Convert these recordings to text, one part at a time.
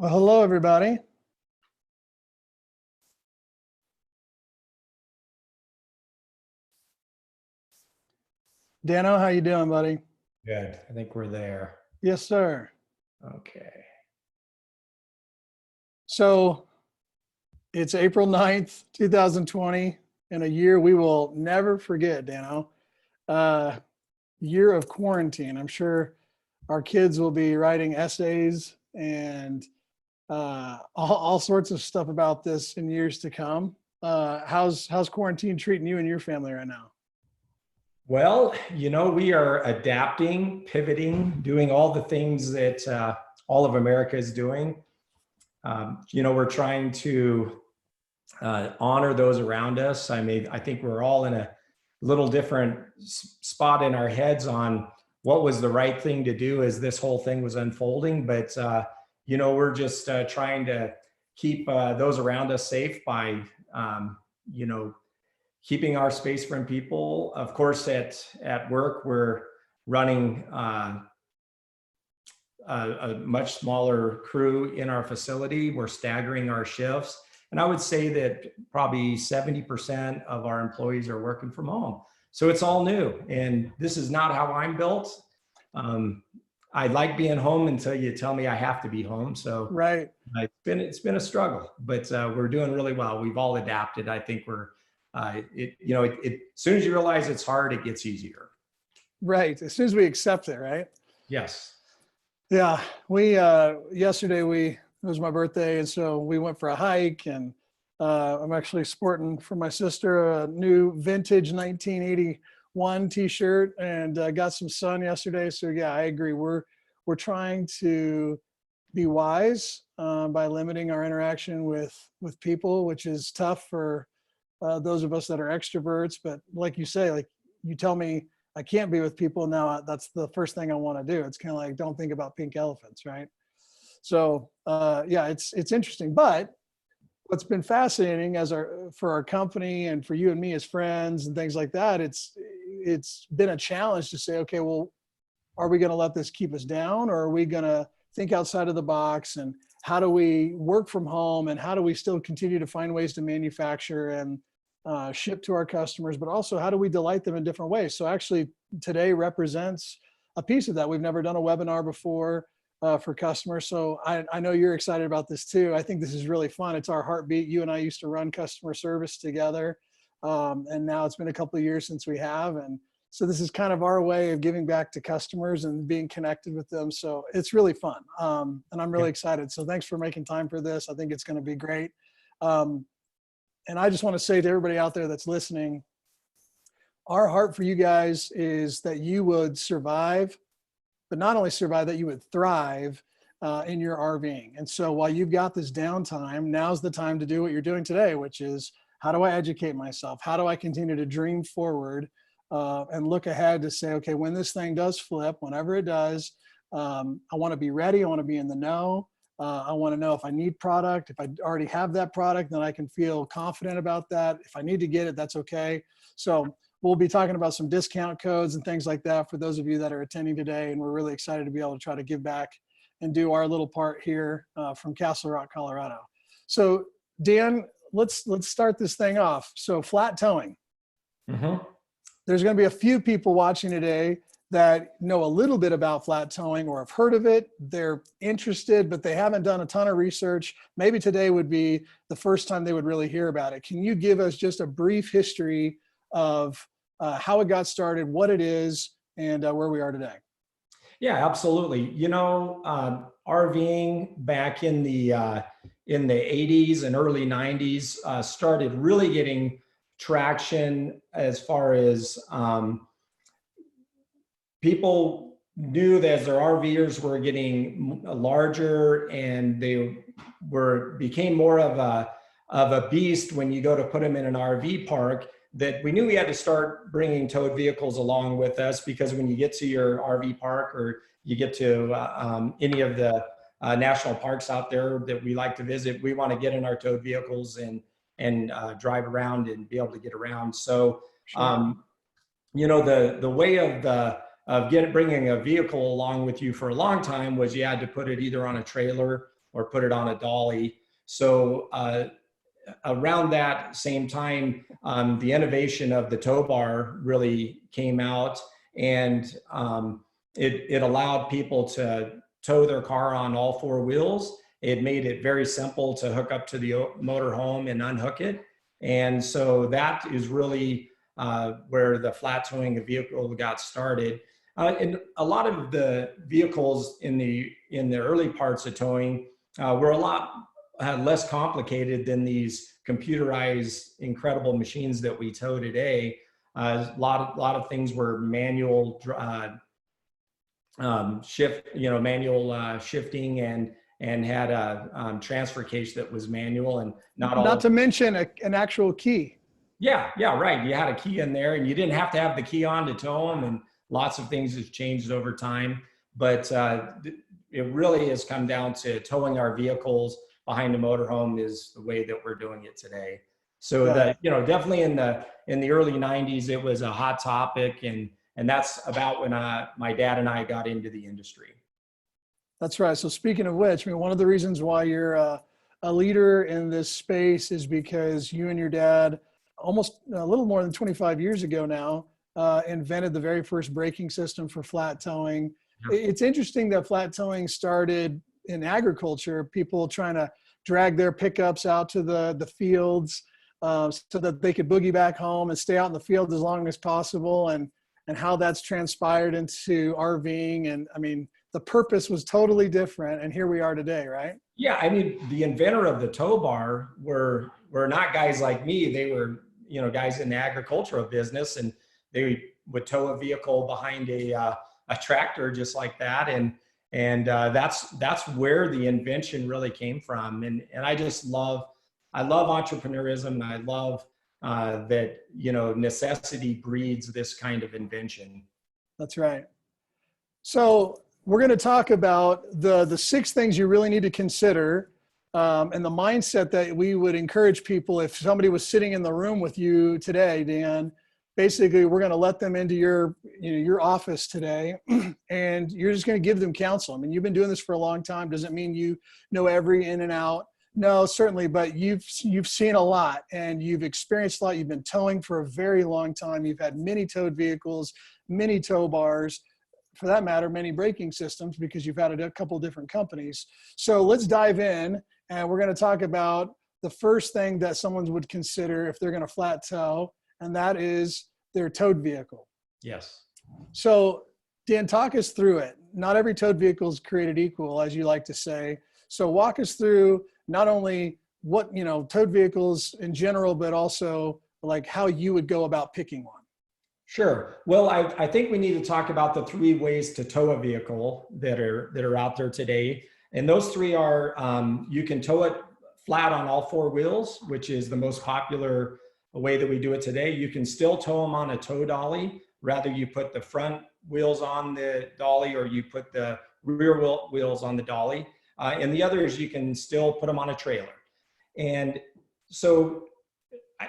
Well, hello, everybody. Dano, how you doing, buddy? Good. I think we're there. Yes, sir. Okay. So it's April 9th, 2020, and a year we will never forget, Dano. Year of quarantine. I'm sure our kids will be writing essays and all sorts of stuff about this in years to come. How's quarantine treating you and your family right now? Well, we are adapting, pivoting, doing all the things that all of America is doing. We're trying to honor those around us. I think we're all in a little different spot in our heads on what was the right thing to do as this whole thing was unfolding. But, we're just trying to keep those around us safe by, keeping our space from people. Of course, at work, we're running a much smaller crew in our facility. We're staggering our shifts. And I would say that probably 70% of our employees are working from home. So it's all new. And this is not how I'm built. I like being home until you tell me I have to be home. So Right. It's been a struggle, but we're doing really well. We've all adapted. I think we're, as soon as you realize it's hard, it gets easier. Right. As soon as we accept it, right? Yes. Yeah. Yesterday it was my birthday. And so we went for a hike, and I'm actually sporting for my sister a new vintage 1981 t-shirt, and got some sun yesterday. So yeah, I agree. We're trying to be wise by limiting our interaction with people, which is tough for those of us that are extroverts. But like you say, like you tell me I can't be with people now, that's the first thing I want to do. It's kind of like, don't think about pink elephants, right? So yeah, it's interesting. But what's been fascinating for our company and for you and me as friends and things like that, it's been a challenge to say, okay, well, are we going to let this keep us down, or are we going to think outside of the box? And how do we work from home, and how do we still continue to find ways to manufacture and ship to our customers, but also how do we delight them in different ways? So actually today represents a piece of that. We've never done a webinar before for customers. So I know you're excited about this too. I think this is really fun. It's our heartbeat. You and I used to run customer service together. And now it's been a couple of years since we have. And so this is kind of our way of giving back to customers and being connected with them. So it's really fun. And I'm really excited. So thanks for making time for this. I think it's going to be great. And I just want to say to everybody out there that's listening, our heart for you guys is that you would survive, but not only survive, that you would thrive in your RVing. And so while you've got this downtime, now's the time to do what you're doing today, which is, how do I educate myself? How do I continue to dream forward and look ahead to say, okay, when this thing does flip, whenever it does, I want to be ready. I want to be in the know. I want to know if I need product. If I already have that product, then I can feel confident about that. If I need to get it, that's okay. So we'll be talking about some discount codes and things like that for those of you that are attending today. And we're really excited to be able to try to give back and do our little part here from Castle Rock, Colorado. So Dan, let's start this thing off. So flat towing. Mm-hmm. There's going to be a few people watching today that know a little bit about flat towing or have heard of it. They're interested, but they haven't done a ton of research. Maybe today would be the first time they would really hear about it. Can you give us just a brief history of how it got started, what it is, and where we are today? Yeah, absolutely. RVing back in the 80s and early 90s started really getting traction as far as people knew that as their RVers were getting larger and they became more of a beast when you go to put them in an RV park, that we knew we had to start bringing towed vehicles along with us, because when you get to your RV park or you get to any of the national parks out there that we like to visit, we want to get in our towed vehicles and drive around and be able to get around. So, Sure. the way of bringing a vehicle along with you for a long time was you had to put it either on a trailer put it on a dolly. So around that same time, the innovation of the tow bar really came out, and it allowed people to tow their car on all four wheels. It made it very simple to hook up to the motor home and unhook it. And so that is really where the flat towing vehicle got started. And a lot of the vehicles in the early parts of towing were a lot less complicated than these computerized, incredible machines that we tow today. A lot of things were manual manual shifting, and had a transfer case that was manual, and not to mention an actual key. Yeah, right. You had a key in there, and you didn't have to have the key on to tow them, and lots of things have changed over time. But it really has come down to towing our vehicles behind the motorhome is the way that we're doing it today. So definitely in the early 90s, it was a hot topic, and that's about when my dad and I got into the industry. That's right. So speaking of which, I mean, one of the reasons why you're a leader in this space is because you and your dad, almost a little more than 25 years ago now, invented the very first braking system for flat towing. Yeah. It's interesting that flat towing started in agriculture, people trying to drag their pickups out to the fields so that they could boogie back home and stay out in the field as long as possible, and how that's transpired into RVing. And I mean, the purpose was totally different, and here we are today, right? Yeah, I mean, the inventor of the tow bar were not guys like me. They were, guys in the agricultural business, and they would tow a vehicle behind a tractor just like that, and that's where the invention really came from. And I love entrepreneurism, and I love that necessity breeds this kind of invention. That's right. So we're going to talk about the 6 things you really need to consider, and the mindset that we would encourage people. If somebody was sitting in the room with you today, Dan, basically we're going to let them into your office today, and you're just going to give them counsel. I mean, you've been doing this for a long time. Doesn't mean you know every in and out. No, certainly, but you've seen a lot, and you've experienced a lot. You've been towing for a very long time. You've had many towed vehicles, many tow bars, for that matter, many braking systems, because you've had a couple different companies. So let's dive in, and we're going to talk about the first thing that someone would consider if they're going to flat tow, and that is their towed vehicle. Yes. So Dan, talk us through it. Not every towed vehicle is created equal, as you like to say. So walk us through not only what, towed vehicles in general, but also like how you would go about picking one. Sure. Well, I think we need to talk about the 3 ways to tow a vehicle that are out there today. And those 3 are, you can tow it flat on all 4 wheels, which is the most popular way that we do it today. You can still tow them on a tow dolly. Rather, you put the front wheels on the dolly, or you put the rear wheels on the dolly. And the other is you can still put them on a trailer. And so,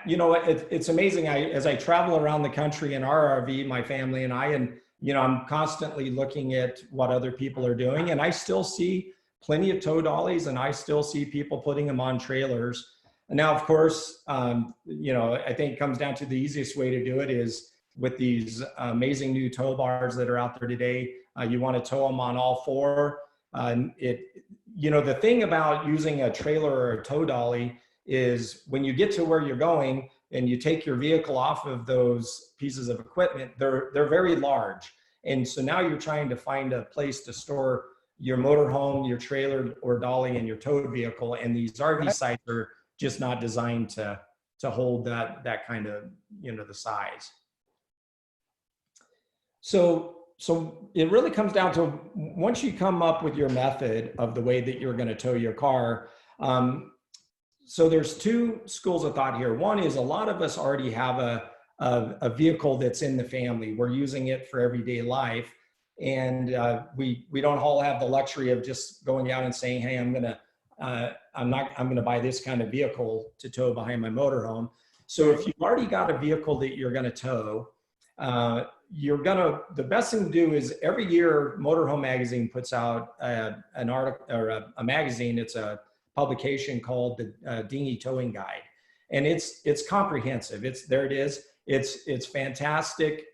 it's amazing. As I travel around the country in our RV, my family and I, and, I'm constantly looking at what other people are doing. And I still see plenty of tow dollies, and I still see people putting them on trailers. And now, of course, I think it comes down to the easiest way to do it is with these amazing new tow bars that are out there today. You want to tow them on all 4. The thing about using a trailer or a tow dolly is when you get to where you're going and you take your vehicle off of those pieces of equipment, they're very large. And so now you're trying to find a place to store your motorhome, your trailer or dolly, and your towed vehicle. And these RV sites are just not designed to hold that kind of, the size. So it really comes down to, once you come up with your method of the way that you're going to tow your car. So there's 2 schools of thought here. One is a lot of us already have a vehicle that's in the family. We're using it for everyday life. And we don't all have the luxury of just going out and saying, hey, I'm going to buy this kind of vehicle to tow behind my motorhome. So if you've already got a vehicle that you're going to tow, the best thing to do is every year Motorhome Magazine puts out an article or a magazine. It's a publication called the Dinghy Towing Guide, and it's comprehensive. There it is. It's fantastic.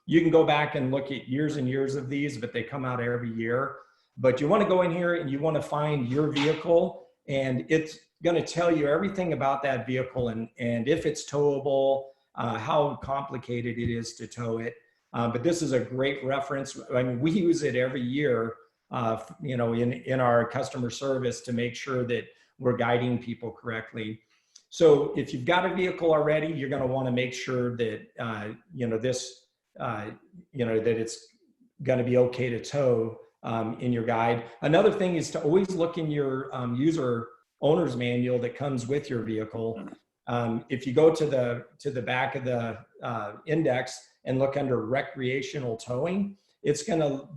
You can go back and look at years and years of these, but they come out every year. But you want to go in here and you want to find your vehicle, and it's going to tell you everything about that vehicle and if it's towable, how complicated it is to tow it. But this is a great reference. I mean, we use it every year, you know, in our customer service to make sure that we're guiding people correctly. So if you've got a vehicle already, you're going to want to make sure that, you know, that it's going to be okay to tow in your guide. Another thing is to always look in your user owner's manual that comes with your vehicle. If you go to the back of the index and look under recreational towing, it's going to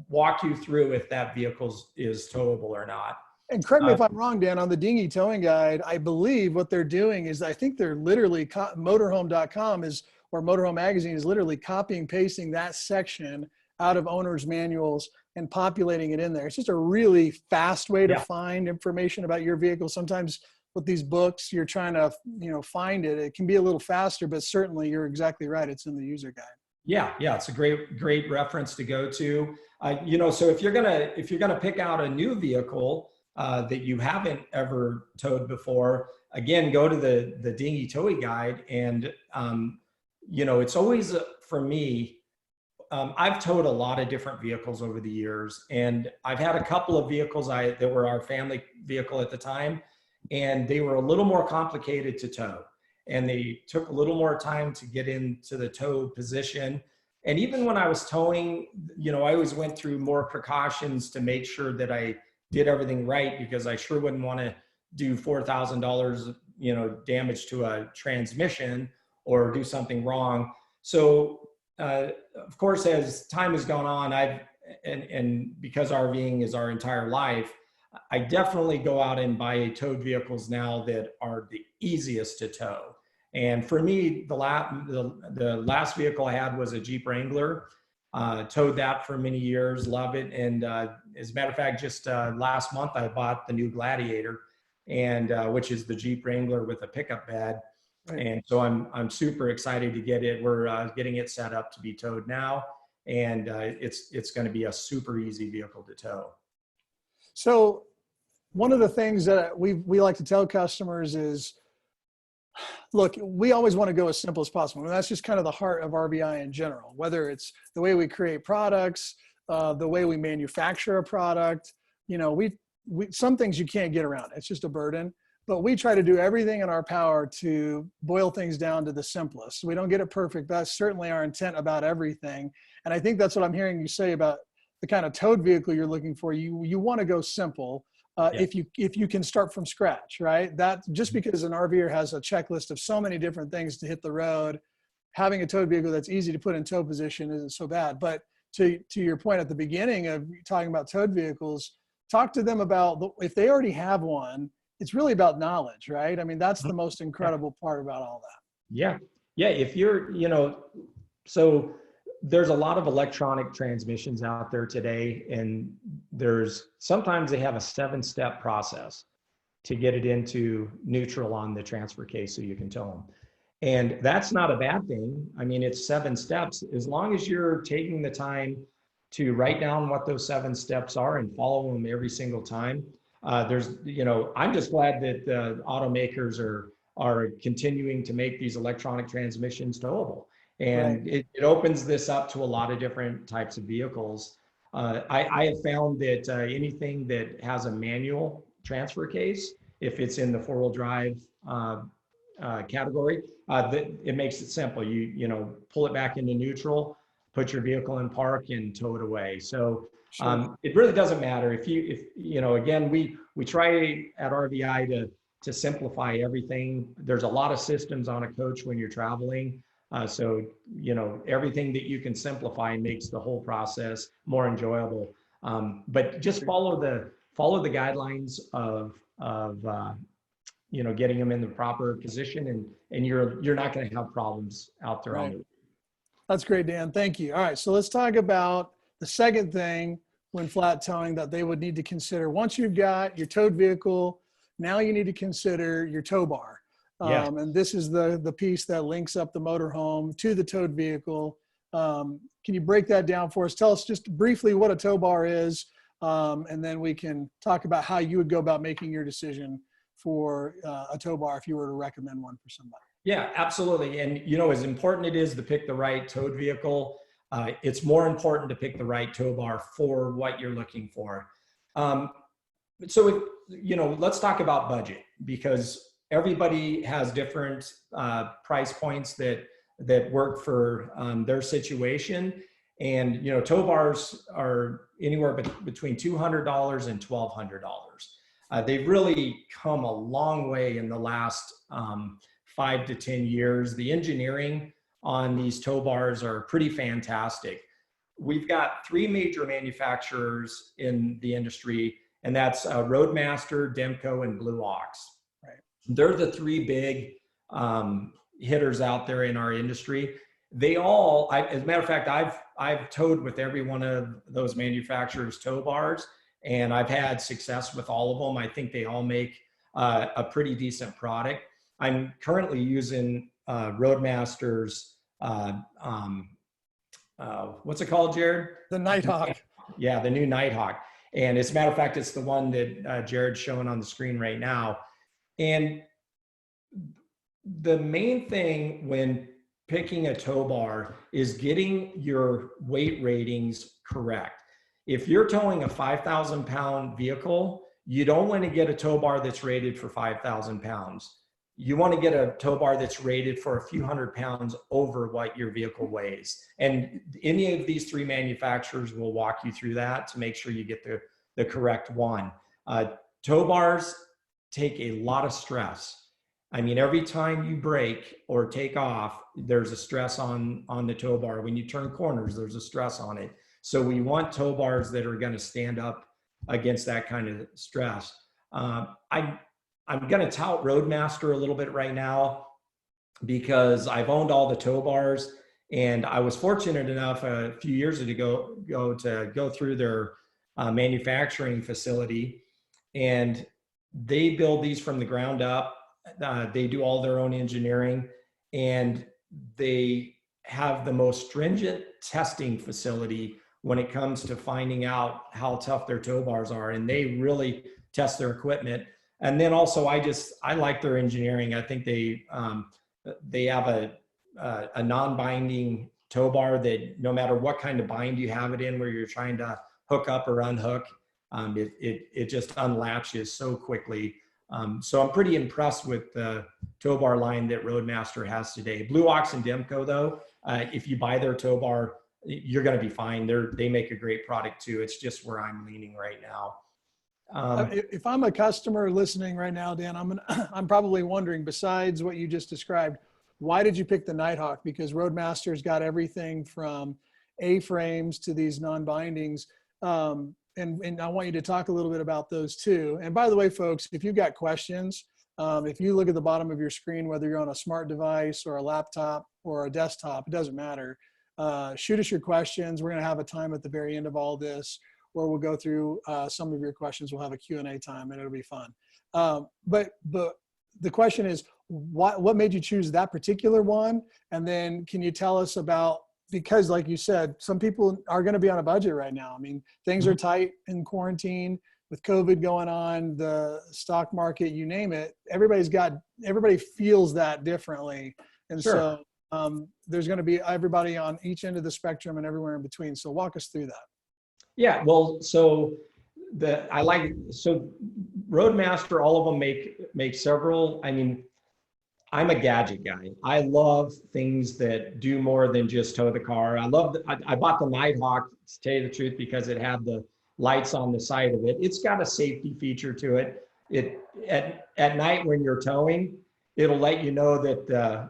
walk you through if that vehicle is towable or not. And correct me if I'm wrong, Dan, on the Dinghy Towing Guide, I believe what they're doing is, I think they're literally, motorhome.com is, or Motorhome Magazine is literally copying, pasting that section out of owners' manuals and populating it in there. It's just a really fast way to find information about your vehicle. Sometimes with these books, you're trying to, you know, find it. It can be a little faster, but certainly you're exactly right. It's in the user guide. Yeah, it's a great reference to go to. You know, so if you're gonna pick out a new vehicle that you haven't ever towed before, again, go to the Dinghy Towing Guide, and you know, it's always for me. I've towed a lot of different vehicles over the years, and I've had a couple of vehicles that were our family vehicle at the time, and they were a little more complicated to tow, and they took a little more time to get into the tow position. And even when I was towing, you know, I always went through more precautions to make sure that I did everything right, because I sure wouldn't want to do $4,000, you know, damage to a transmission or do something wrong. So of course, as time has gone on, and because RVing is our entire life, I definitely go out and buy towed vehicles now that are the easiest to tow. And for me, the last vehicle I had was a Jeep Wrangler. Towed that for many years, love it. And as a matter of fact, just last month I bought the new Gladiator, and which is the Jeep Wrangler with a pickup bed. Right. And so I'm super excited to get it. We're getting it set up to be towed now, and it's going to be a super easy vehicle to tow. So one of the things that we like to tell customers is, look, we always want to go as simple as possible. And that's just kind of the heart of RVi in general, whether it's the way we create products, the way we manufacture a product. You know, we some things you can't get around. It's just a burden. But we try to do everything in our power to boil things down to the simplest. We don't get it perfect. That's certainly our intent about everything. And I think that's what I'm hearing you say about the kind of towed vehicle you're looking for. You want to go simple if you can start from scratch, right? That just because an RVer has a checklist of so many different things to hit the road, having a towed vehicle that's easy to put in tow position isn't so bad. But to your point at the beginning of talking about towed vehicles, talk to them about if they already have one. It's really about knowledge, right? I mean, that's the most incredible part about all that. Yeah. If you're, you know, so there's a lot of electronic transmissions out there today, and sometimes they have a 7-step process to get it into neutral on the transfer case so you can tow them. And that's not a bad thing. I mean, it's 7 steps. As long as you're taking the time to write down what those 7 steps are and follow them every single time. You know, I'm just glad that the automakers are continuing to make these electronic transmissions towable, and right. it opens this up to a lot of different types of vehicles. I have found that anything that has a manual transfer case, if it's in the 4-wheel drive category, that it makes it simple. You know, pull it back into neutral, put your vehicle in park, and tow it away. So. Sure. It really doesn't matter if you know, again, we try at RVi to simplify everything. There's a lot of systems on a coach when you're traveling. So, you know, everything that you can simplify makes the whole process more enjoyable. But just follow the guidelines of you know, getting them in the proper position, and you're not going to have problems out there on the road. That's great, Dan. Thank you. All right, so let's talk about the second thing when flat towing that they would need to consider. Once you've got your towed vehicle, now you need to consider your tow bar. Yeah. And this is the piece that links up the motorhome to the towed vehicle. Can you break that down for us? Tell us just briefly what a tow bar is, and then we can talk about how you would go about making your decision for a tow bar if you were to recommend one for somebody. Yeah, absolutely. And you know, as important it is to pick the right towed vehicle, it's more important to pick the right tow bar for what you're looking for. So, you know, let's talk about budget, because everybody has different price points that work for their situation. And, you know, tow bars are anywhere between $200 and $1,200. They've really come a long way in the last 5 to 10 years. The engineering on these tow bars are pretty fantastic. We've got 3 major manufacturers in the industry, and that's Roadmaster, Demco, and Blue Ox. Right. They're the 3 big hitters out there in our industry. They all, as a matter of fact, I've towed with every one of those manufacturers' tow bars, and I've had success with all of them. I think they all make a pretty decent product. I'm currently using Roadmaster's, what's it called, Jared? The Nighthawk. Yeah, the new Nighthawk. And as a matter of fact, it's the one that Jared's showing on the screen right now. And the main thing when picking a tow bar is getting your weight ratings correct. If you're towing a 5,000 pound vehicle, you don't want to get a tow bar that's rated for 5,000 pounds. You want to get a tow bar that's rated for a few hundred pounds over what your vehicle weighs. And any of these 3 manufacturers will walk you through that to make sure you get the correct one. Tow bars take a lot of stress. I mean, every time you brake or take off, there's a stress on the tow bar. When you turn corners, there's a stress on it. So we want tow bars that are going to stand up against that kind of stress. I'm going to tout Roadmaster a little bit right now because I've owned all the tow bars, and I was fortunate enough a few years ago to go through their manufacturing facility, and they build these from the ground up. They do all their own engineering, and they have the most stringent testing facility when it comes to finding out how tough their tow bars are, and they really test their equipment. And then also, I like their engineering. I think they have a non-binding tow bar that no matter what kind of bind you have it in, where you're trying to hook up or unhook, it just unlatches so quickly. So I'm pretty impressed with the tow bar line that Roadmaster has today. Blue Ox and Demco, though, if you buy their tow bar, you're going to be fine. They make a great product too. It's just where I'm leaning right now. If I'm a customer listening right now, Dan, I'm probably wondering, besides what you just described, why did you pick the Nighthawk? Because Roadmaster's got everything from A-frames to these non-bindings. And I want you to talk a little bit about those too. And by the way, folks, if you've got questions, if you look at the bottom of your screen, whether you're on a smart device or a laptop or a desktop, it doesn't matter. Shoot us your questions. We're going to have a time at the very end of all this where we'll go through some of your questions. We'll have a Q&A time, and it'll be fun. But the question is, what made you choose that particular one? And then can you tell us about, because like you said, some people are going to be on a budget right now. I mean, things are tight in quarantine with COVID going on, the stock market, you name it. Everybody feels that differently. And Sure. So there's going to be everybody on each end of the spectrum and everywhere in between. So walk us through that. Yeah, well, so Roadmaster, all of them make several. I mean, I'm a gadget guy. I love things that do more than just tow the car. I bought the Nighthawk, to tell you the truth, because it had the lights on the side of it. It's got a safety feature to it. At night when you're towing, it'll let you know that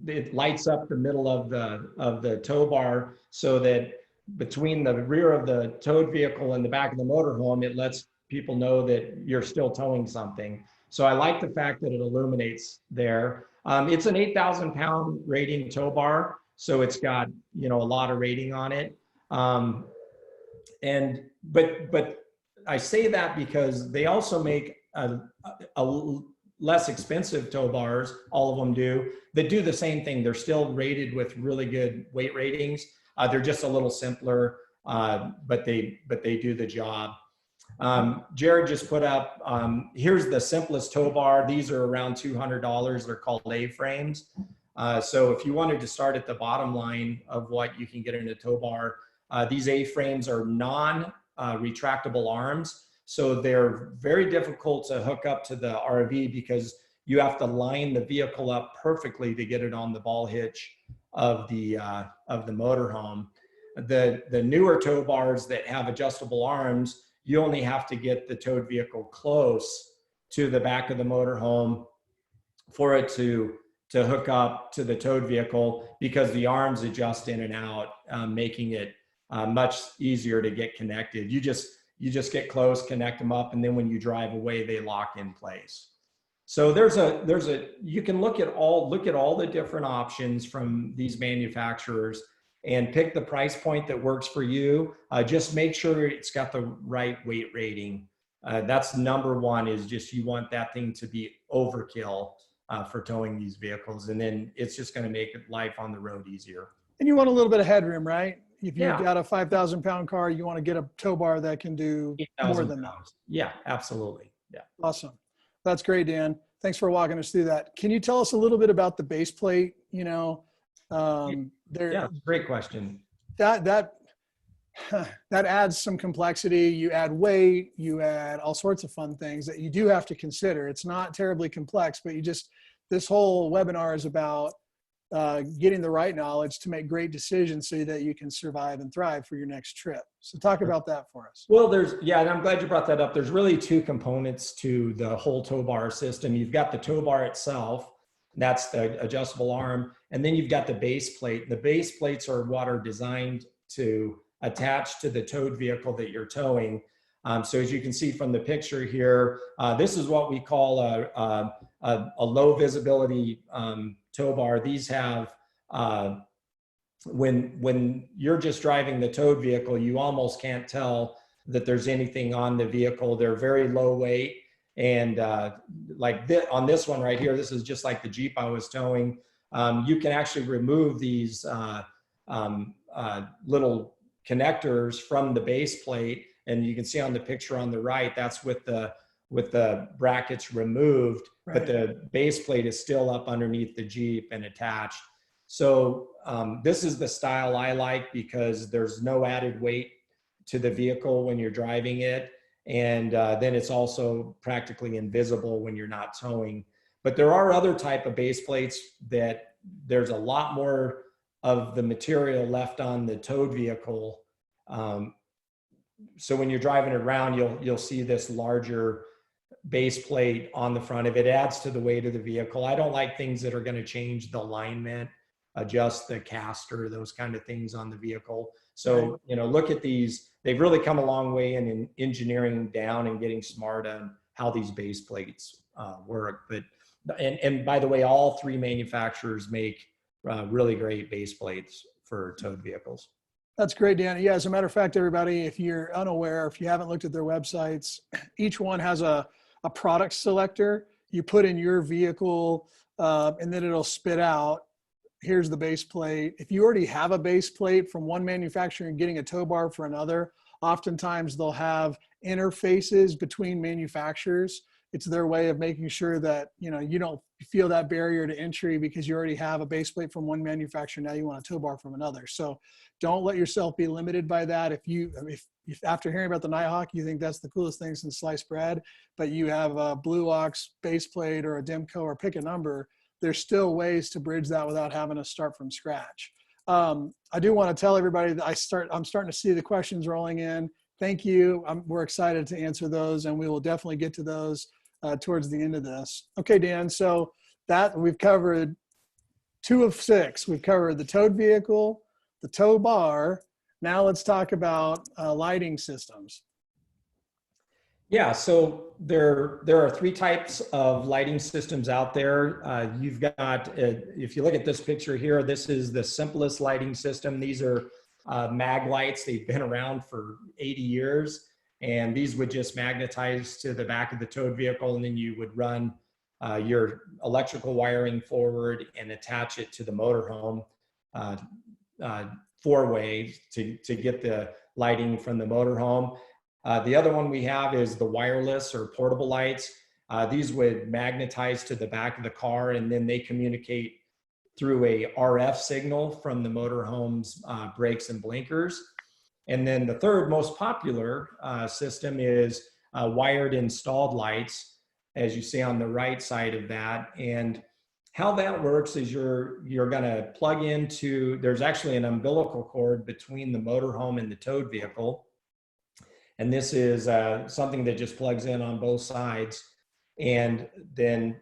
it lights up the middle of the tow bar, so that between the rear of the towed vehicle and the back of the motorhome, it lets people know that you're still towing something. So I like the fact that it illuminates there. It's an 8,000 pound rating tow bar. So it's got, you know, a lot of rating on it. But I say that because they also make a less expensive tow bars, all of them do, that do the same thing. They're still rated with really good weight ratings. They're just a little simpler, but they do the job. Jared just put up, here's the simplest tow bar. These are around $200. They're called A-frames. So if you wanted to start at the bottom line of what you can get in a tow bar, these A-frames are non-retractable arms. So they're very difficult to hook up to the RV because you have to line the vehicle up perfectly to get it on the ball hitch of the motorhome. The newer tow bars that have adjustable arms, you only have to get the towed vehicle close to the back of the motorhome for it to hook up to the towed vehicle, because the arms adjust in and out, making it much easier to get connected. You just get close, connect them up, and then when you drive away, they lock in place. So you can look at all the different options from these manufacturers and pick the price point that works for you. Just make sure it's got the right weight rating. That's number one, is just you want that thing to be overkill for towing these vehicles. And then it's just going to make life on the road easier. And you want a little bit of headroom, right? If you've got a 5,000 pound car, you want to get a tow bar that can do more than that. Yeah, absolutely. Yeah. Awesome. That's great, Dan. Thanks for walking us through that. Can you tell us a little bit about the base plate? You know, great question. That adds some complexity. You add weight, you add all sorts of fun things that you do have to consider. It's not terribly complex, but this whole webinar is about getting the right knowledge to make great decisions so that you can survive and thrive for your next trip. So talk about that for us. Well, and I'm glad you brought that up. There's really two components to the whole tow bar system. You've got the tow bar itself, that's the adjustable arm, and then you've got the base plate. The base plates are what are designed to attach to the towed vehicle that you're towing. So as you can see from the picture here, this is what we call a low visibility tow bar. These have, when you're just driving the towed vehicle, you almost can't tell that there's anything on the vehicle. They're very low weight. And on this one right here, this is just like the Jeep I was towing. You can actually remove these little connectors from the base plate. And you can see on the picture on the right, that's with the brackets removed, right, but the base plate is still up underneath the Jeep and attached. So this is the style I like, because there's no added weight to the vehicle when you're driving it. And then it's also practically invisible when you're not towing. But there are other type of base plates that there's a lot more of the material left on the towed vehicle. So when you're driving it around, you'll see this larger base plate on the front of it. It adds to the weight of the vehicle. I don't like things that are going to change the alignment, adjust the caster, those kind of things on the vehicle. So, you know, look at these. They've really come a long way in engineering down and getting smart on how these base plates work. But and by the way, all three manufacturers make really great base plates for towed vehicles. That's great, Dan. Yeah, as a matter of fact, everybody, if you're unaware, if you haven't looked at their websites, each one has a product selector. You put in your vehicle and then it'll spit out, here's the base plate. If you already have a base plate from one manufacturer and getting a tow bar for another, oftentimes they'll have interfaces between manufacturers. It's their way of making sure that, you know, you don't feel that barrier to entry because you already have a base plate from one manufacturer. Now you want a tow bar from another. So don't let yourself be limited by that. If after hearing about the Nighthawk, you think that's the coolest thing since sliced bread, but you have a Blue Ox base plate or a Demco or pick a number, there's still ways to bridge that without having to start from scratch. I do want to tell everybody that I'm starting to see the questions rolling in. Thank you. We're excited to answer those, and we will definitely get to those towards the end of this. Okay, Dan, so that we've covered 2 of 6. We've covered the towed vehicle, the tow bar. Now let's talk about lighting systems. Yeah, so there are three types of lighting systems out there. You've got, if you look at this picture here, this is the simplest lighting system. These are mag lights. They've been around for 80 years, and these would just magnetize to the back of the towed vehicle, and then you would run your electrical wiring forward and attach it to the motorhome uh, four-way to get the lighting from the motorhome. The other one we have is the wireless or portable lights. These would magnetize to the back of the car, and then they communicate through a RF signal from the motorhome's brakes and blinkers. And then the third most popular system is wired installed lights, as you see on the right side of that. And how that works is you're going to plug into, there's actually an umbilical cord between the motorhome and the towed vehicle. And this is something that just plugs in on both sides. And then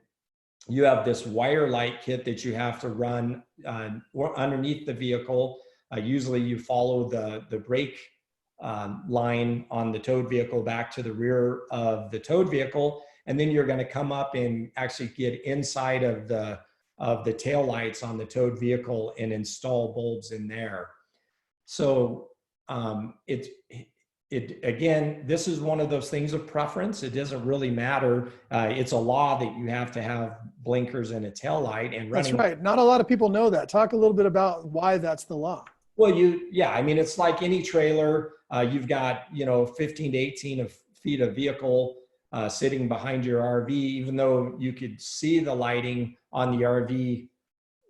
you have this wire light kit that you have to run underneath the vehicle. Usually you follow the brake line on the towed vehicle back to the rear of the towed vehicle. And then you're going to come up and actually get inside of the tail lights on the towed vehicle and install bulbs in there. So again, this is one of those things of preference. It doesn't really matter. It's a law that you have to have blinkers and a tail light and running. That's right. Not a lot of people know that. Talk a little bit about why that's the law. Well, yeah, I mean, it's like any trailer. You've got, 15 to 18 feet of vehicle sitting behind your RV, even though you could see the lighting on the RV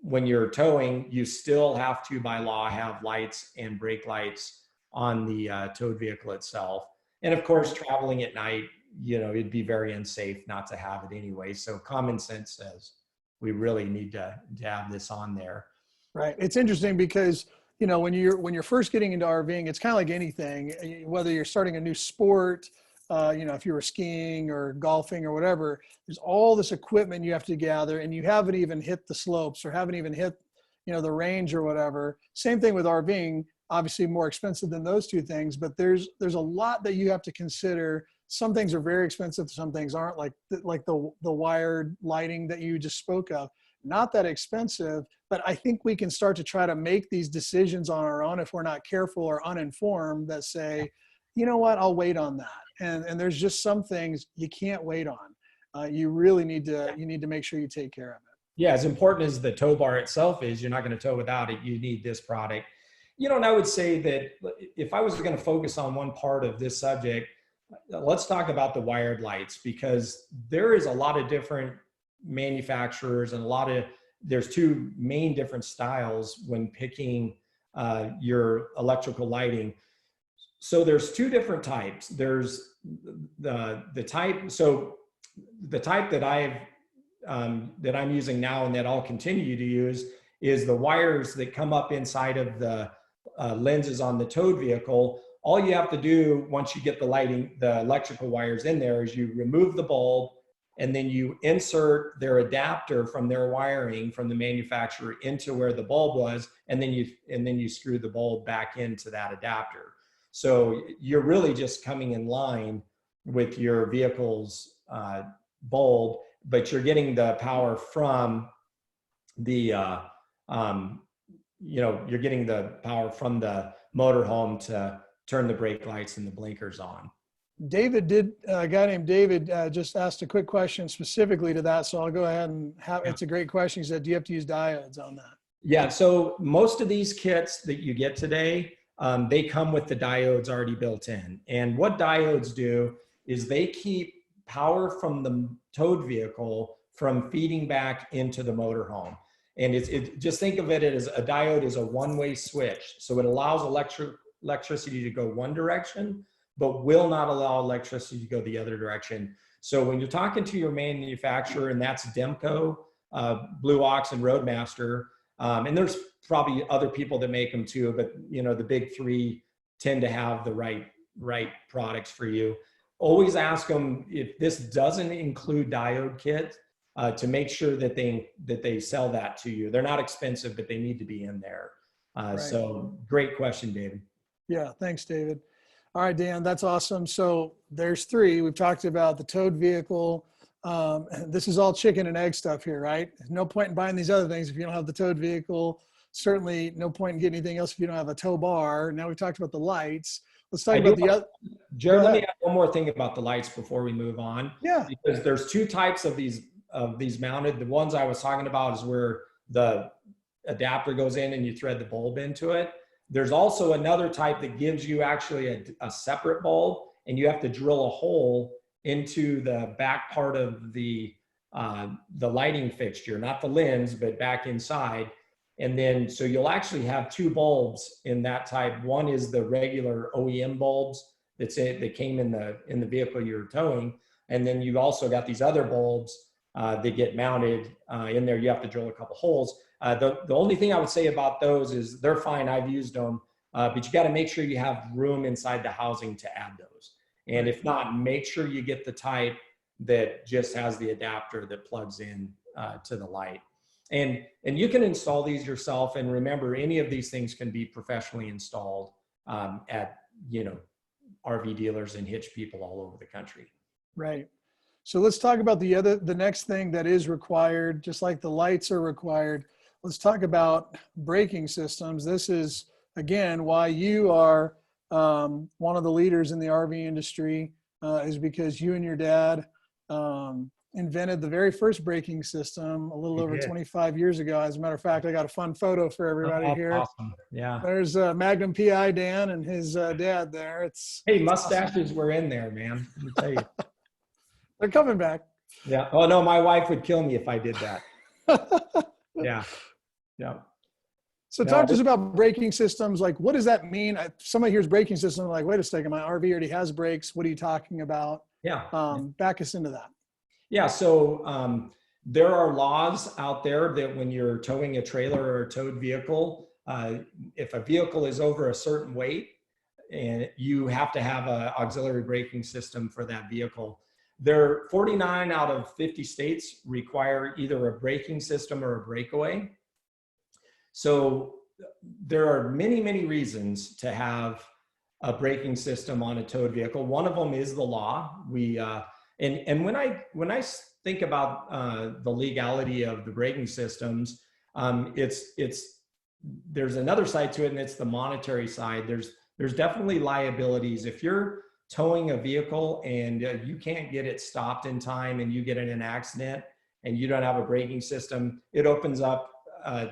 when you're towing, you still have to, by law, have lights and brake lights on the towed vehicle itself. And of course, traveling at night, it'd be very unsafe not to have it anyway. So common sense says we really need to have this on there. Right. It's interesting because, when you're first getting into RVing, it's kind of like anything, whether you're starting a new sport, if you were skiing or golfing or whatever, there's all this equipment you have to gather, and you haven't even hit the slopes or haven't even hit, the range or whatever. Same thing with RVing. Obviously more expensive than those two things, but there's a lot that you have to consider. Some things are very expensive, some things aren't, like the wired lighting that you just spoke of. Not that expensive, but I think we can start to try to make these decisions on our own if we're not careful or uninformed, that say, you know what, I'll wait on that. And there's just some things you can't wait on. You really need to make sure you take care of it. Yeah, as important as the tow bar itself is, you're not going to tow without it. You need this product. And I would say that if I was going to focus on one part of this subject, let's talk about the wired lights, because there is a lot of different manufacturers and there's two main different styles when picking your electrical lighting. So there's two different types. There's the type that I'm using now and that I'll continue to use is the wires that come up inside of the lenses on the towed vehicle. All you have to do once you get the electrical wires in there, is you remove the bulb, and then you insert their adapter from their wiring from the manufacturer into where the bulb was, and then you screw the bulb back into that adapter. So you're really just coming in line with your vehicle's bulb, but you're getting the power from the you're getting the power from the motorhome to turn the brake lights and the blinkers on. A guy named David just asked a quick question specifically to that. So I'll go ahead and it's a great question. He said, do you have to use diodes on that? Yeah. So most of these kits that you get today, they come with the diodes already built in. And what diodes do is they keep power from the towed vehicle from feeding back into the motorhome. And just think of it as a diode is a one-way switch. So it allows electricity to go one direction, but will not allow electricity to go the other direction. So when you're talking to your manufacturer, and that's Demco, Blue Ox, and Roadmaster, and there's probably other people that make them too, but the big three tend to have the right products for you. Always ask them if this doesn't include diode kit, to make sure that they sell that to you. They're not expensive, but they need to be in there. Right. So great question, David. Yeah, thanks, David. All right, Dan, that's awesome. So there's three. We've talked about the towed vehicle. This is all chicken and egg stuff here, right? There's no point in buying these other things if you don't have the towed vehicle. Certainly no point in getting anything else if you don't have a tow bar. Now we've talked about the lights. Let's talk about the other. Jared, let me add one more thing about the lights before we move on. Yeah. Because there's two types of these mounted. The ones I was talking about is where the adapter goes in and you thread the bulb into it. There's also another type that gives you actually a separate bulb, and you have to drill a hole into the back part of the lighting fixture, not the lens, but back inside. And then, so you'll actually have two bulbs in that type. One is the regular OEM bulbs that came in the vehicle you're towing. And then you've also got these other bulbs that get mounted in there. You have to drill a couple holes. The only thing I would say about those is they're fine. I've used them, but you got to make sure you have room inside the housing to add those. And if not, make sure you get the type that just has the adapter that plugs in to the light. And you can install these yourself. And remember, any of these things can be professionally installed at, RV dealers and hitch people all over the country. Right. So let's talk about the next thing that is required, just like the lights are required. Let's talk about braking systems. This is, again, why you are one of the leaders in the RV industry, is because you and your dad invented the very first braking system a little over 25 years ago. As a matter of fact, I got a fun photo for everybody here. Awesome. Yeah. There's Magnum PI Dan and his dad there. Hey, mustaches awesome. Were in there, man. Let me tell you. They're coming back. Yeah. Oh no, my wife would kill me if I did that. Yeah. Yeah. So talk to us about braking systems. Like, what does that mean? Somebody hears braking system, like, wait a second, my RV already has brakes. What are you talking about? Yeah. Back us into that. Yeah. So there are laws out there that when you're towing a trailer or a towed vehicle, if a vehicle is over a certain weight, and you have to have an auxiliary braking system for that vehicle. There, 49 out of 50 states require either a braking system or a breakaway. So there are many, many reasons to have a braking system on a towed vehicle. One of them is the law. And when I think about the legality of the braking systems, there's another side to it, and it's the monetary side. There's definitely liabilities. If you're towing a vehicle and you can't get it stopped in time and you get in an accident and you don't have a braking system, it opens up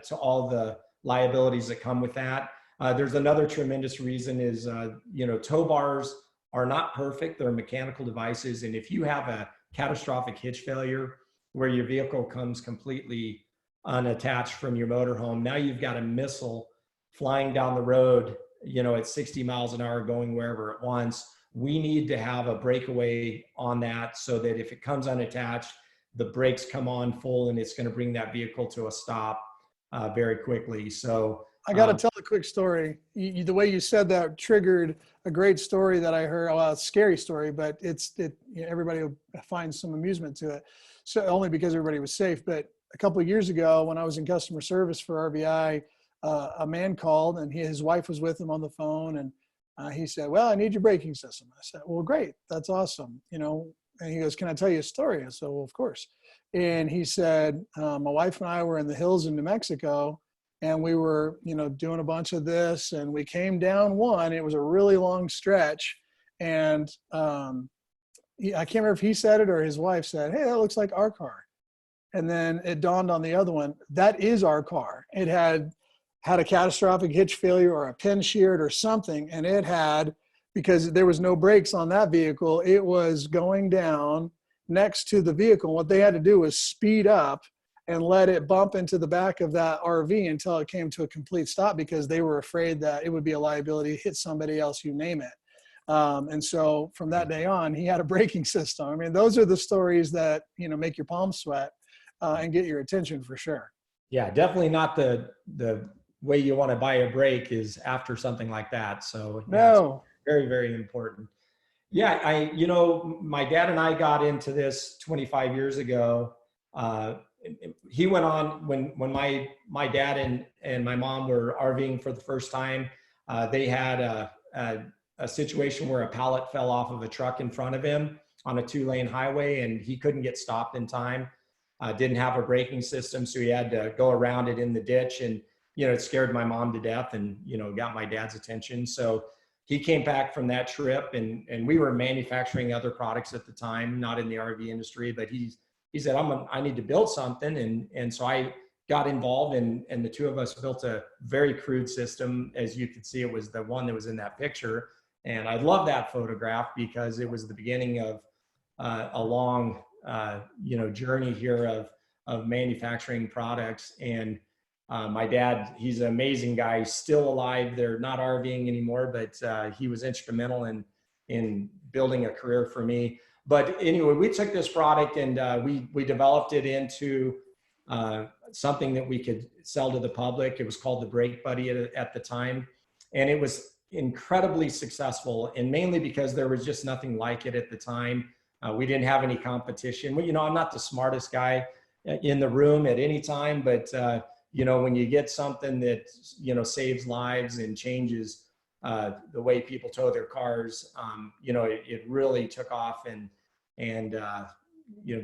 to all the liabilities that come with that. There's another tremendous reason is, tow bars are not perfect. They're mechanical devices. And if you have a catastrophic hitch failure where your vehicle comes completely unattached from your motorhome, now you've got a missile flying down the road, at 60 miles an hour going wherever it wants. We need to have a breakaway on that so that if it comes unattached, the brakes come on full and it's going to bring that vehicle to a stop very quickly. So I got to tell a quick story. The way you said that triggered a great story that I heard. Well, it's a scary story, but everybody will find some amusement to it. So only because everybody was safe. But a couple of years ago, when I was in customer service for RVi, a man called and his wife was with him on the phone, and he said, "Well, I need your braking system." I said, "Well, great, that's awesome." And he goes, "Can I tell you a story?" I said, "Well, of course." And he said, "My wife and I were in the hills in New Mexico, and we were, doing a bunch of this, and we came down one. It was a really long stretch, and I can't remember if he said it or his wife said, 'Hey, that looks like our car.' And then it dawned on the other one, that is our car. It had a catastrophic hitch failure or a pin sheared or something, and it had, because there was no brakes on that vehicle, it was going down next to the vehicle. What they had to do was speed up and let it bump into the back of that RV until it came to a complete stop, because they were afraid that it would be a liability, hit somebody else, you name it. And so from that day on, he had a braking system. I mean, those are the stories that, make your palms sweat and get your attention for sure. Yeah, definitely not the way you want to buy a brake is after something like that. So no, very, very important. Yeah, my dad and I got into this 25 years ago. He went on when my dad and my mom were RVing for the first time. They had a situation where a pallet fell off of a truck in front of him on a 2-lane highway, and he couldn't get stopped in time. Didn't have a braking system, so he had to go around it in the ditch, and it scared my mom to death, and got my dad's attention. So he came back from that trip, and we were manufacturing other products at the time, not in the RV industry, but he said, I need to build something, and so I got involved, and the two of us built a very crude system. As you could see, it was the one that was in that picture, and I love that photograph because it was the beginning of a long journey here of manufacturing products. And my dad, he's an amazing guy. He's still alive. They're not RVing anymore, but he was instrumental in building a career for me. But anyway, we took this product and we developed it into something that we could sell to the public. It was called the Brake Buddy at the time, and it was incredibly successful, and mainly because there was just nothing like it at the time. We didn't have any competition. Well, I'm not the smartest guy in the room at any time, but when you get something that saves lives and changes the way people tow their cars, it really took off. And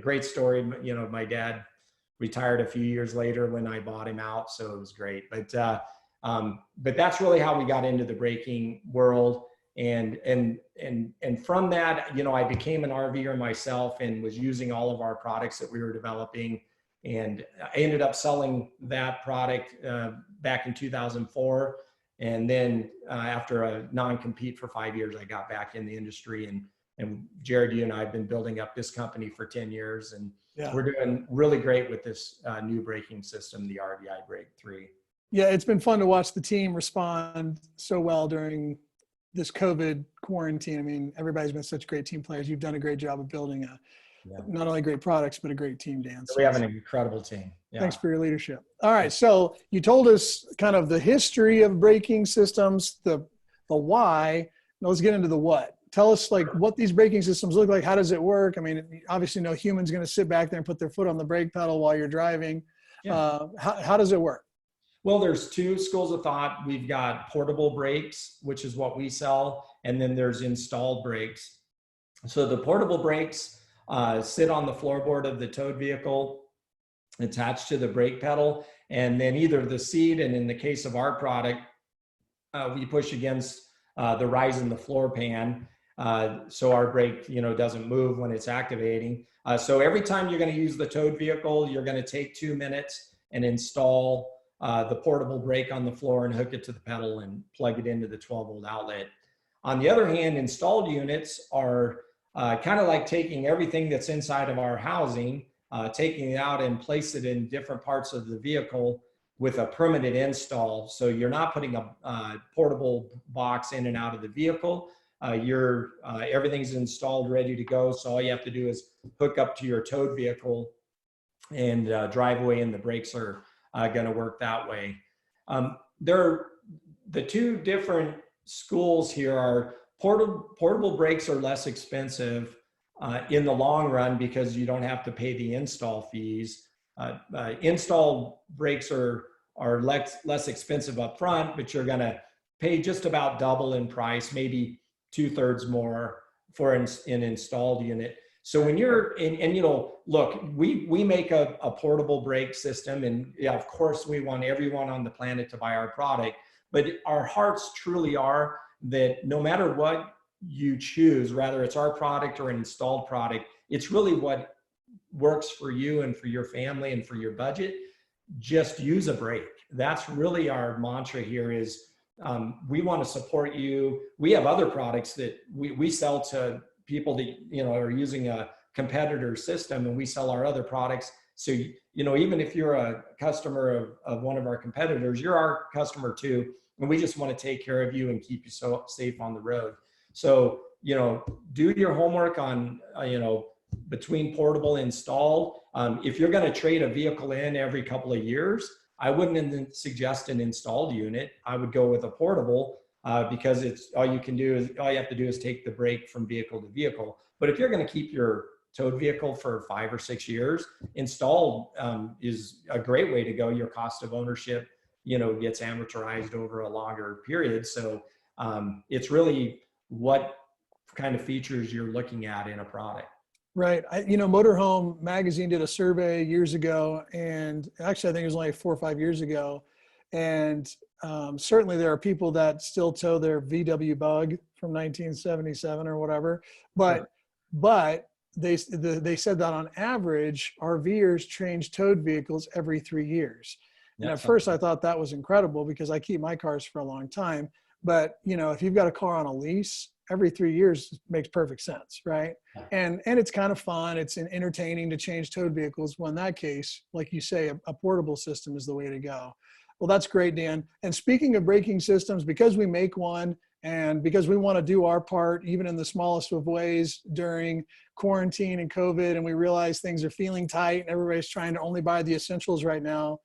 great story. My dad retired a few years later when I bought him out, so it was great. But that's really how we got into the braking world. And from that, I became an RVer myself and was using all of our products that we were developing. And I ended up selling that product back in 2004. And then after a non-compete for 5 years, I got back in the industry. And Jared, you and I have been building up this company for 10 years. And we're doing really great with this new braking system, the RVi Brake 3. Yeah, it's been fun to watch the team respond so well during this COVID quarantine. I mean, everybody's been such great team players. You've done a great job of building not only great products, but a great team, Dan. So we have an incredible team. Yeah. Thanks for your leadership. All right. So you told us kind of the history of braking systems, the why. Now let's get into the what. Tell us what these braking systems look like. How does it work? I mean, obviously no human's going to sit back there and put their foot on the brake pedal while you're driving. Yeah. How does it work? Well, there's two schools of thought. We've got portable brakes, which is what we sell, and then there's installed brakes. So the portable brakes sit on the floorboard of the towed vehicle, attached to the brake pedal, and then either the seat, and in the case of our product, we push against the rise in the floor pan, so our brake, doesn't move when it's activating. So every time you're going to use the towed vehicle, you're going to take 2 minutes and install the portable brake on the floor and hook it to the pedal and plug it into the 12-volt outlet. On the other hand, installed units are kind of like taking everything that's inside of our housing, taking it out and place it in different parts of the vehicle with a permanent install. So you're not putting a portable box in and out of the vehicle. Everything's installed, ready to go. So all you have to do is hook up to your towed vehicle and drive away, and the brakes are going to work that way. The two different schools here are portable brakes are less expensive in the long run because you don't have to pay the install fees. Install brakes are less expensive up front, but you're going to pay just about double in price, maybe 2/3 more for an installed unit. So when you're look, we make a portable brake system, and of course we want everyone on the planet to buy our product, but our hearts truly are that no matter what you choose, whether it's our product or an installed product, it's really what works for you and for your family and for your budget. Just use a brake. That's really our mantra here is we want to support you. We have other products that we sell to people that are using a competitor system, and we sell our other products. So even if you're a customer of one of our competitors, you're our customer too, and we just want to take care of you and keep you so safe on the road. So do your homework on between portable and installed. If you're going to trade a vehicle in every couple of years, I wouldn't suggest an installed unit. I would go with a portable because all you have to do is take the brake from vehicle to vehicle. But if you're going to keep your towed vehicle for 5 or 6 years, installed is a great way to go. Your cost of ownership, gets amortized over a longer period. So it's really what kind of features you're looking at in a product. Right. Motorhome Magazine did a survey years ago, and actually I think it was only 4 or 5 years ago. And certainly there are people that still tow their VW Bug from 1977 or whatever. But they said that on average, RVers change towed vehicles every 3 years. And at first I thought that was incredible because I keep my cars for a long time. But, if you've got a car on a lease, every 3 years makes perfect sense, right? And it's kind of fun. It's entertaining to change towed vehicles. Well, in that case, like you say, a portable system is the way to go. Well, that's great, Dan. And speaking of braking systems, because we make one and because we want to do our part, even in the smallest of ways during quarantine and COVID, and we realize things are feeling tight and everybody's trying to only buy the essentials right now.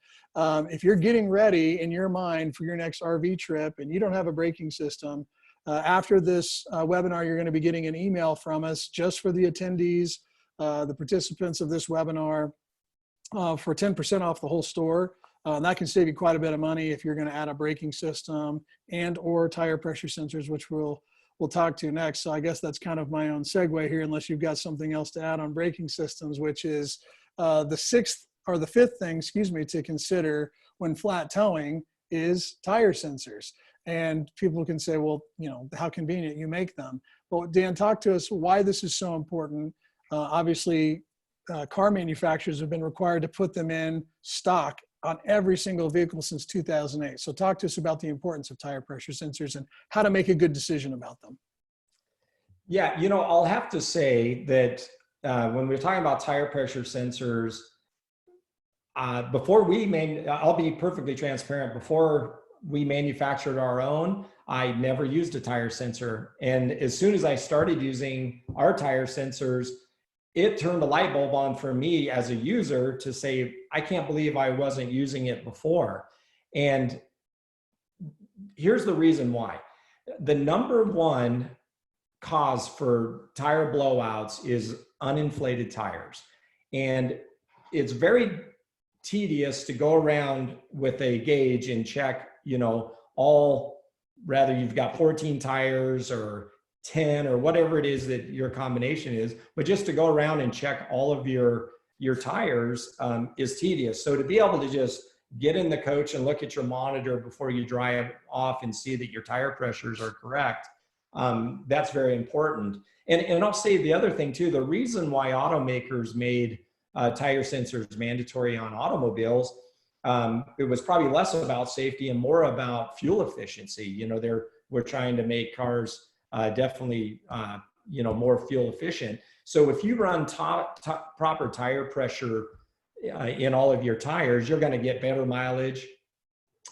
If you're getting ready in your mind for your next RV trip and you don't have a braking system, after this webinar, you're going to be getting an email from us just for the attendees, the participants of this webinar, for 10% off the whole store. That can save you quite a bit of money if you're going to add a braking system and or tire pressure sensors, which we'll talk to next. So I guess that's kind of my own segue here, unless you've got something else to add on braking systems, which is the fifth thing, to consider when flat towing is tire sensors. And people can say, well, how convenient you make them. Well, Dan, talk to us why this is so important. Obviously, car manufacturers have been required to put them in stock on every single vehicle since 2008. So talk to us about the importance of tire pressure sensors and how to make a good decision about them. Yeah, I'll have to say that when we're talking about tire pressure sensors, I'll be perfectly transparent, before we manufactured our own, I never used a tire sensor. And as soon as I started using our tire sensors, it turned a light bulb on for me as a user to say, I can't believe I wasn't using it before. And here's the reason why. The number one cause for tire blowouts is uninflated tires. And it's very tedious to go around with a gauge and check, rather you've got 14 tires or 10 or whatever it is that your combination is, but just to go around and check all of your tires is tedious. So to be able to just get in the coach and look at your monitor before you drive off and see that your tire pressures are correct, that's very important. And I'll say the other thing too, the reason why automakers made tire sensors mandatory on automobiles, it was probably less about safety and more about fuel efficiency. We're trying to make cars definitely, more fuel efficient. So if you run proper tire pressure in all of your tires, you're going to get better mileage.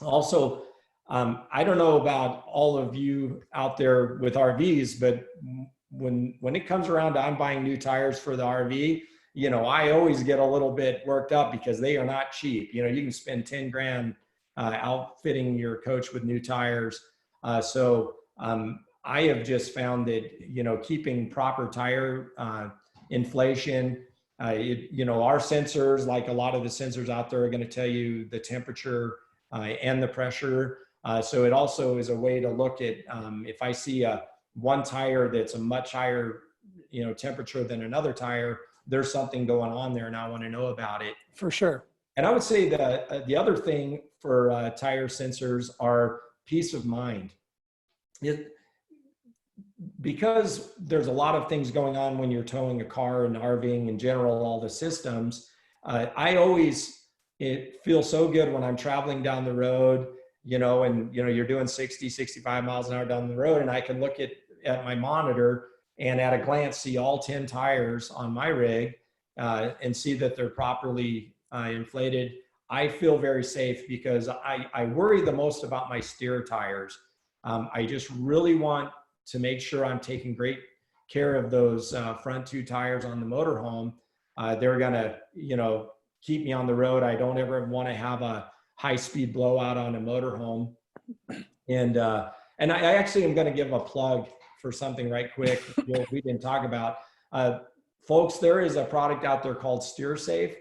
Also, I don't know about all of you out there with RVs, but when it comes around to I'm buying new tires for the RV, I always get a little bit worked up because they are not cheap. You can spend 10 grand outfitting your coach with new tires. So I have just found that, keeping proper tire inflation, our sensors, like a lot of the sensors out there, are going to tell you the temperature and the pressure. So it also is a way to look at if I see one tire that's a much higher, temperature than another tire, there's something going on there and I want to know about it. For sure. And I would say that the other thing for tire sensors are peace of mind. Because there's a lot of things going on when you're towing a car and RVing in general, all the systems, it feels so good when I'm traveling down the road, and you're doing 60, 65 miles an hour down the road, and I can look at my monitor and at a glance see all 10 tires on my rig and see that they're properly inflated. I feel very safe because I worry the most about my steer tires. I just really want to make sure I'm taking great care of those front two tires on the motorhome. They're gonna, keep me on the road. I don't ever want to have a high-speed blowout on a motorhome. And I actually am going to give a plug for something right quick we didn't talk about. Folks, there is a product out there called Steer Safe.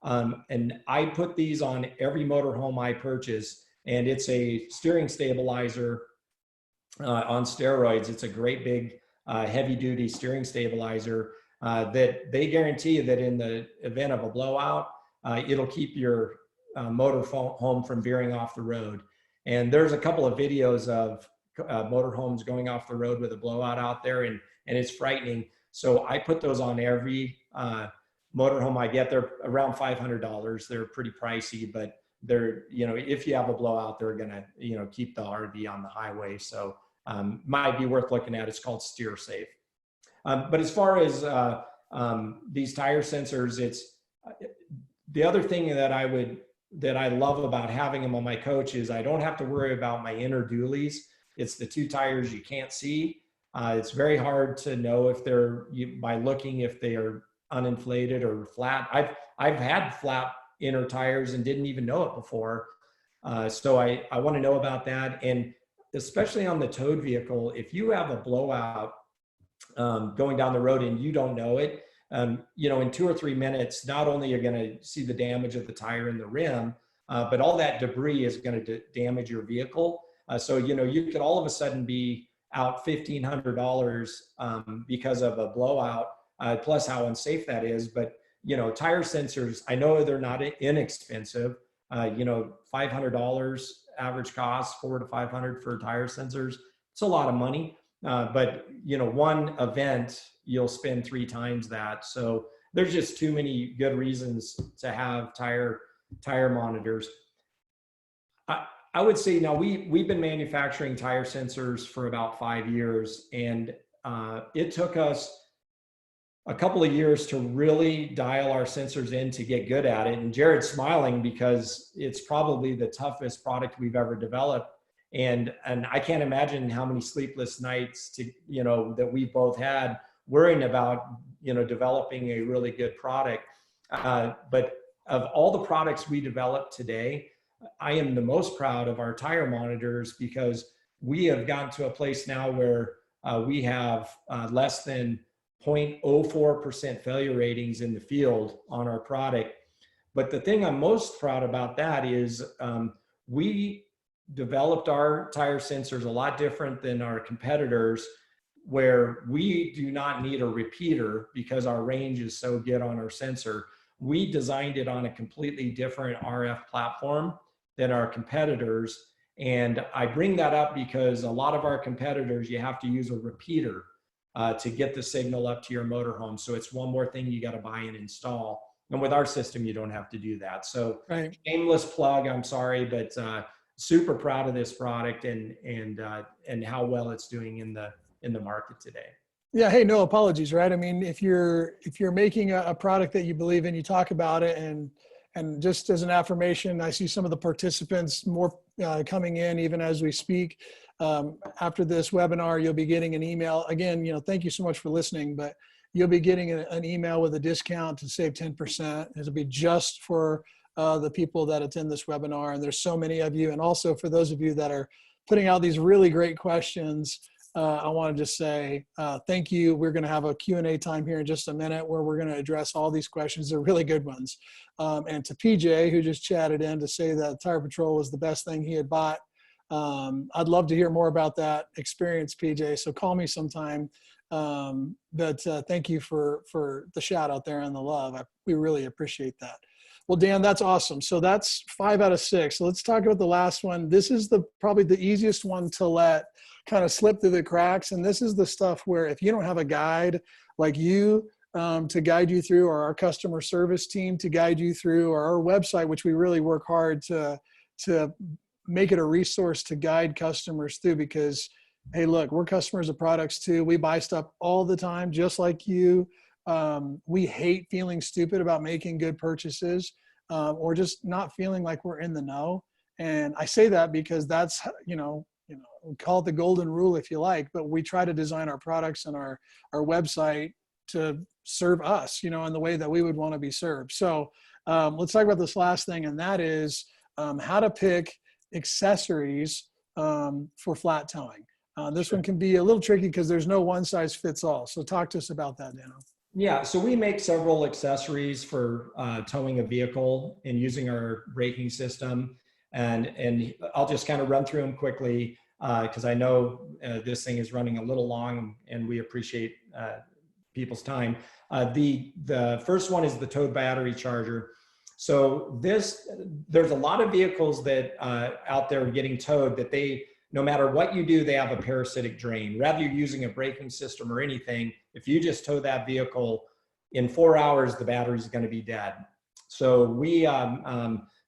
And I put these on every motorhome I purchase, and it's a steering stabilizer on steroids. It's a great big heavy duty steering stabilizer that they guarantee that in the event of a blowout, it'll keep your motor home from veering off the road. And there's a couple of videos of motorhomes going off the road with a blowout out there, and it's frightening. So I put those on every motorhome I get. They're around $500. They're pretty pricey, but they're, if you have a blowout, they're gonna, keep the RV on the highway. So might be worth looking at. It's called Steer Safe. But as far as these tire sensors, it's the other thing that I love about having them on my coach is I don't have to worry about my inner dualies. It's the two tires you can't see. It's very hard to know if by looking if they are uninflated or flat. I've had flat inner tires and didn't even know it before. So I want to know about that. And especially on the towed vehicle, if you have a blowout going down the road and you don't know it, in 2 or 3 minutes, not only you're going to see the damage of the tire and the rim, but all that debris is going to damage your vehicle. So, you could all of a sudden be out $1,500 because of a blowout, plus how unsafe that is. But, tire sensors, I know they're not inexpensive. $500 average cost, $400 to $500 for tire sensors. It's a lot of money. But one event, you'll spend 3 times that. So there's just too many good reasons to have tire monitors. I would say now we've been manufacturing tire sensors for about 5 years, and it took us a couple of years to really dial our sensors in to get good at it. And Jared's smiling because it's probably the toughest product we've ever developed. And I can't imagine how many sleepless nights that we both had worrying about, developing a really good product. But of all the products we develop today, I am the most proud of our tire monitors because we have gotten to a place now where we have less than 0.04% failure ratings in the field on our product. But the thing I'm most proud about that is we developed our tire sensors a lot different than our competitors, where we do not need a repeater because our range is so good on our sensor. We designed it on a completely different RF platform than our competitors. And I bring that up because a lot of our competitors, you have to use a repeater to get the signal up to your motorhome. So it's one more thing you got to buy and install. And with our system, you don't have to do that. So right. Shameless plug, I'm sorry, but super proud of this product and how well it's doing in the market today. Yeah. Hey, no apologies, right? I mean, if you're making a product that you believe in, you talk about it, and just as an affirmation, I see some of the participants more coming in even as we speak. After this webinar, you'll be getting an email. Again, thank you so much for listening, but you'll be getting an email with a discount to save 10%. It'll be just for the people that attend this webinar. And there's so many of you. And also for those of you that are putting out these really great questions, I want to just say thank you. We're going to have a Q&A time here in just a minute where we're going to address all these questions. They're really good ones. And to PJ, who just chatted in to say that Tire Patrol was the best thing he had bought. I'd love to hear more about that experience, PJ. So call me sometime. But thank you for the shout out there and the love. We really appreciate that. Well, Dan, that's awesome. So that's 5 out of 6. So let's talk about the last one. This is probably the easiest one to let kind of slip through the cracks. And this is the stuff where if you don't have a guide like you to guide you through, or our customer service team to guide you through, or our website, which we really work hard to make it a resource to guide customers through, because, hey, look, we're customers of products too. We buy stuff all the time, just like you. We hate feeling stupid about making good purchases or just not feeling like we're in the know. And I say that because that's, call it the golden rule if you like, but we try to design our products and our website to serve us, in the way that we would want to be served. So let's talk about this last thing, and that is how to pick accessories for flat towing. This one can be a little tricky because there's no one size fits all. So talk to us about that, Dano. Yeah, so we make several accessories for towing a vehicle and using our braking system. And I'll just kind of run through them quickly. because I know this thing is running a little long, and we appreciate people's time. The first one is the towed battery charger. So there's a lot of vehicles that out there getting towed that no matter what you do, they have a parasitic drain. Rather you're using a braking system or anything, if you just tow that vehicle, in 4 hours, the battery is going to be dead. So we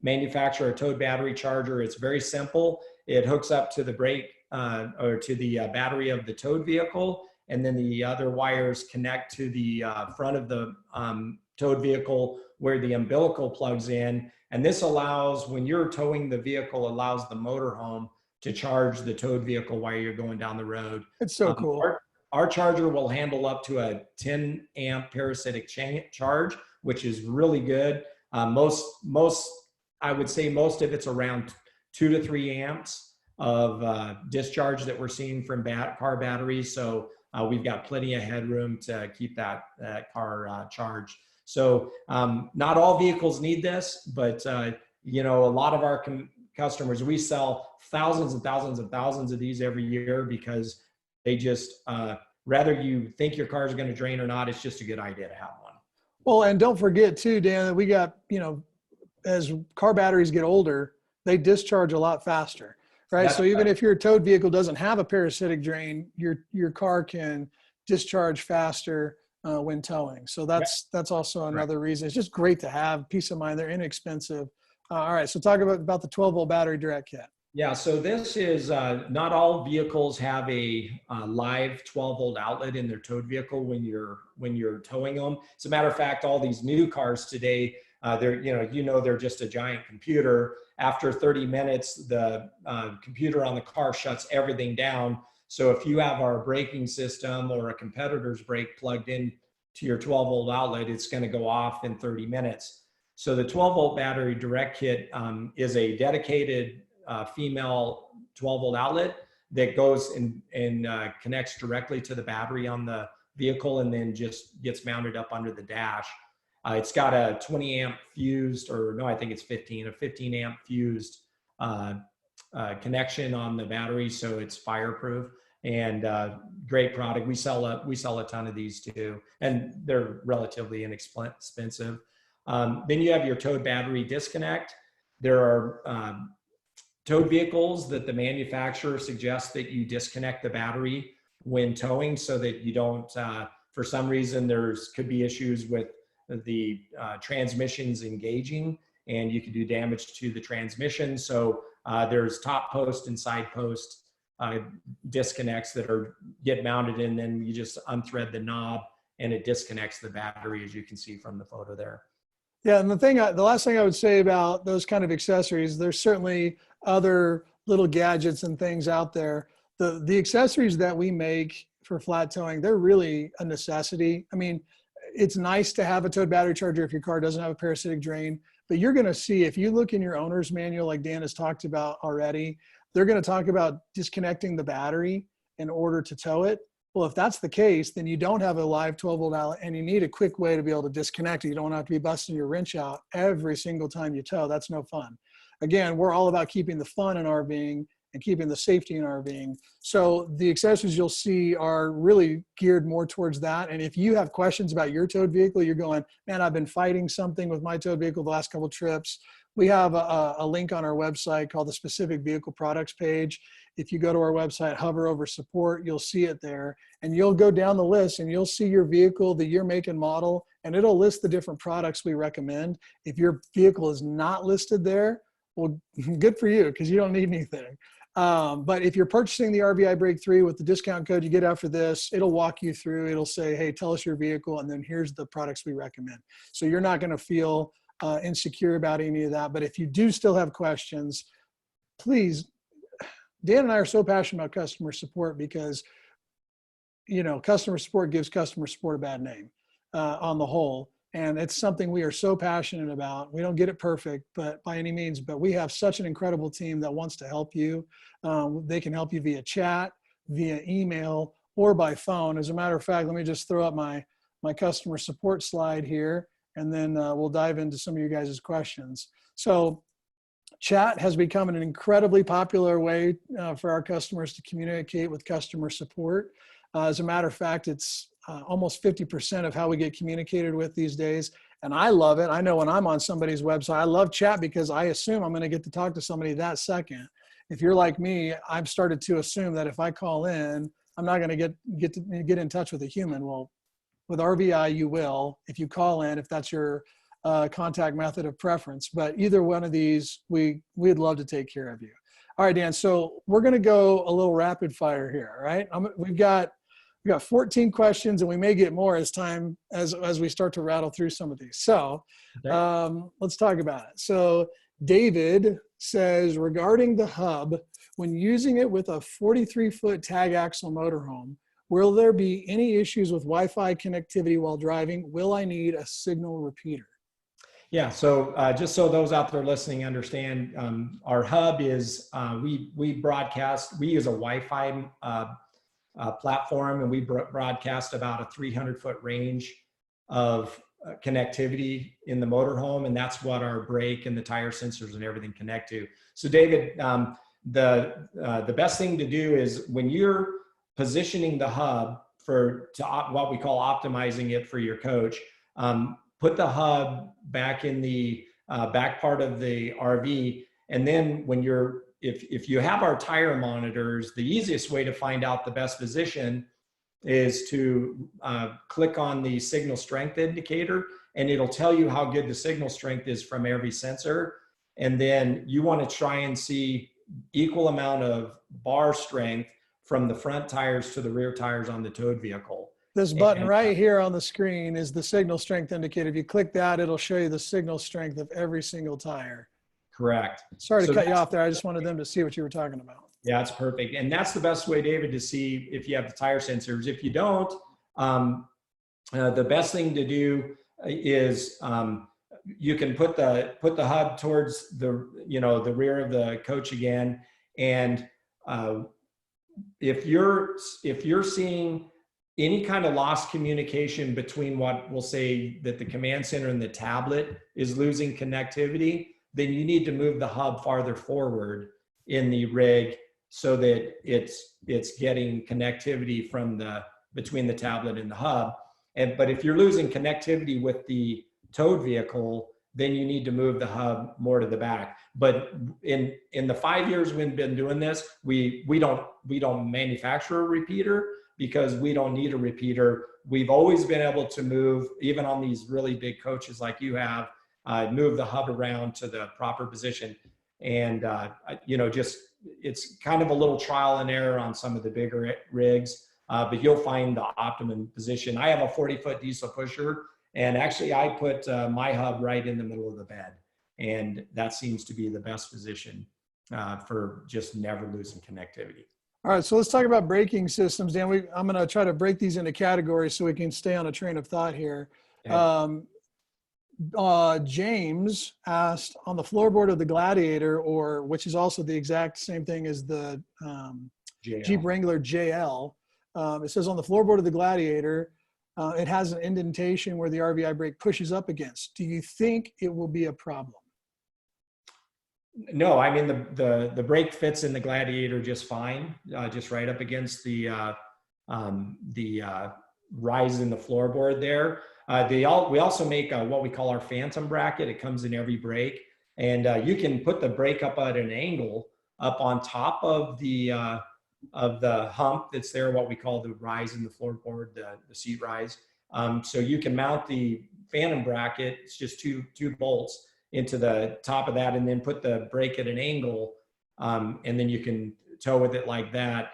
manufacture a towed battery charger. It's very simple. It hooks up to the brake or to the battery of the towed vehicle, and then the other wires connect to the front of the towed vehicle where the umbilical plugs in. And this allows, when you're towing the vehicle, allows the motorhome to charge the towed vehicle while you're going down the road. It's so cool. Our charger will handle up to a 10 amp parasitic charge, which is really good. I would say most of it's around 2 to 3 amps of discharge that we're seeing from car batteries. So we've got plenty of headroom to keep that car charged. So not all vehicles need this, but you know, a lot of our customers, we sell thousands and thousands and thousands of these every year because they just, rather you think your car is going to drain or not, it's just a good idea to have one. Well, and don't forget too, Dan, that we got, you know, as car batteries get older, they discharge a lot faster, right? So even if your towed vehicle doesn't have a parasitic drain, your car can discharge faster when towing. So that's also another reason. It's just great to have peace of mind. They're inexpensive. All right, so talk about the 12-volt battery direct kit. Yeah, so this is, not all vehicles have a live 12-volt outlet in their towed vehicle when you're towing them. As a matter of fact, all these new cars today, they're just a giant computer. After 30 minutes, the computer on the car shuts everything down. So if you have our braking system or a competitor's brake plugged in to your 12-volt outlet, it's going to go off in 30 minutes. So the 12-volt battery direct kit is a dedicated female 12-volt outlet that goes and connects directly to the battery on the vehicle and then just gets mounted up under the dash. It's got a 20 amp fused, or no, I think it's 15 amp fused connection on the battery, so it's fireproof and great product. We sell a ton of these too, and they're relatively inexpensive. Then you have your towed battery disconnect. There are towed vehicles that the manufacturer suggests that you disconnect the battery when towing so that you don't, for some reason, could be issues with the transmissions engaging and you could do damage to the transmission. So there's top post and side post disconnects that get mounted, and then you just unthread the knob and it disconnects the battery, as you can see from the photo there. Yeah, and the last thing I would say about those kind of accessories, there's certainly other little gadgets and things out there. The accessories that we make for flat towing, they're really a necessity. I mean, it's nice to have a towed battery charger if your car doesn't have a parasitic drain, but you're going to see, if you look in your owner's manual, like Dan has talked about already, they're going to talk about disconnecting the battery in order to tow it. Well, if that's the case, then you don't have a live 12-volt outlet and you need a quick way to be able to disconnect it. You don't have to be busting your wrench out every single time you tow. That's no fun. Again, we're all about keeping the fun in RVing and keeping the safety in RVing. So the accessories you'll see are really geared more towards that. And if you have questions about your towed vehicle, you're going, man, I've been fighting something with my towed vehicle the last couple of trips. We have a link on our website called the specific vehicle products page. If you go to our website, hover over support, you'll see it there, and you'll go down the list and you'll see your vehicle, the year, make, and model, and it'll list the different products we recommend. If your vehicle is not listed there, well, good for you, because you don't need anything. But if you're purchasing the RVi Break 3 with the discount code you get after this, it'll walk you through. It'll say, hey, tell us your vehicle, and then here's the products we recommend. So you're not going to feel insecure about any of that. But if you do still have questions, please, Dan and I are so passionate about customer support because, you know, customer support gives customer support a bad name on the whole. And it's something we are so passionate about. We don't get it perfect, but by any means, but we have such an incredible team that wants to help you. They can help you via chat, via email, or by phone. As a matter of fact, let me just throw up my customer support slide here, and then we'll dive into some of you guys' questions. So Chat has become an incredibly popular way for our customers to communicate with customer support. As a matter of fact, it's almost 50% of how we get communicated with these days. And I love it. I know when I'm on somebody's website, I love chat because I assume I'm going to get to talk to somebody that second. If you're like me, I've started to assume that if I call in, I'm not going to get in touch with a human. Well, with RVi, you will, if you call in, if that's your contact method of preference. But either one of these, we'd love to take care of you. All right, Dan. So we're going to go a little rapid fire here. All right. We've got 14 questions, and we may get more as we start to rattle through some of these. So let's talk about it. So David says, regarding the hub, when using it with a 43-foot tag axle motorhome, will there be any issues with Wi-Fi connectivity while driving? Will I need a signal repeater? Yeah, so just so those out there listening understand, our hub is, we broadcast, we use a Wi-Fi platform, and we broadcast about a 300-foot range of connectivity in the motorhome, and that's what our brake and the tire sensors and everything connect to. So David, the best thing to do is when you're positioning the hub what we call optimizing it for your coach, put the hub back in the back part of the RV, and then when if you have our tire monitors, the easiest way to find out the best position is to click on the signal strength indicator, and it'll tell you how good the signal strength is from every sensor. And then you want to try and see equal amount of bar strength from the front tires to the rear tires on the towed vehicle. This button right here on the screen is the signal strength indicator. If you click that, it'll show you the signal strength of every single tire. Correct. Sorry to cut you off there. I just wanted them to see what you were talking about. Yeah, it's perfect. And that's the best way, David, to see if you have the tire sensors. If you don't, the best thing to do is you can put the hub towards the rear of the coach again. And if you're seeing any kind of lost communication between what we'll say that the command center and the tablet is losing connectivity, then you need to move the hub farther forward in the rig so that it's getting connectivity between the tablet and the hub. But if you're losing connectivity with the towed vehicle, then you need to move the hub more to the back. But in the 5 years we've been doing this, we don't manufacture a repeater because we don't need a repeater. We've always been able to move, even on these really big coaches like you have, move the hub around to the proper position. And it's kind of a little trial and error on some of the bigger rigs, but you'll find the optimum position. I have a 40-foot diesel pusher, and actually I put my hub right in the middle of the bed, and that seems to be the best position for just never losing connectivity. All right, so let's talk about braking systems, Dan. I'm going to try to break these into categories so we can stay on a train of thought here. Yeah. James asked, on the floorboard of the Gladiator, which is also the exact same thing as the Jeep Wrangler JL, it says on the floorboard of the Gladiator, it has an indentation where the RVi brake pushes up against. Do you think it will be a problem? No, I mean, the brake fits in the Gladiator just fine, just right up against the rise in the floorboard there. We also make what we call our phantom bracket. It comes in every brake, and you can put the brake up at an angle up on top of the hump that's there, what we call the rise in the floorboard, the seat rise. So you can mount the phantom bracket. It's just two bolts into the top of that, and then put the brake at an angle, and then you can tow with it like that.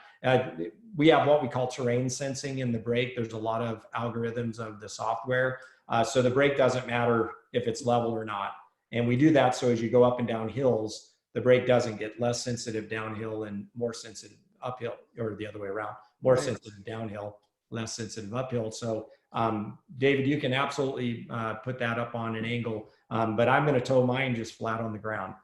We have what we call terrain sensing in the brake. There's a lot of algorithms of the software. So the brake doesn't matter if it's level or not. And we do that so as you go up and down hills, the brake doesn't get less sensitive downhill and more sensitive uphill, or the other way around, more sensitive downhill, less sensitive uphill. So David, you can absolutely put that up on an angle, but I'm going to tow mine just flat on the ground.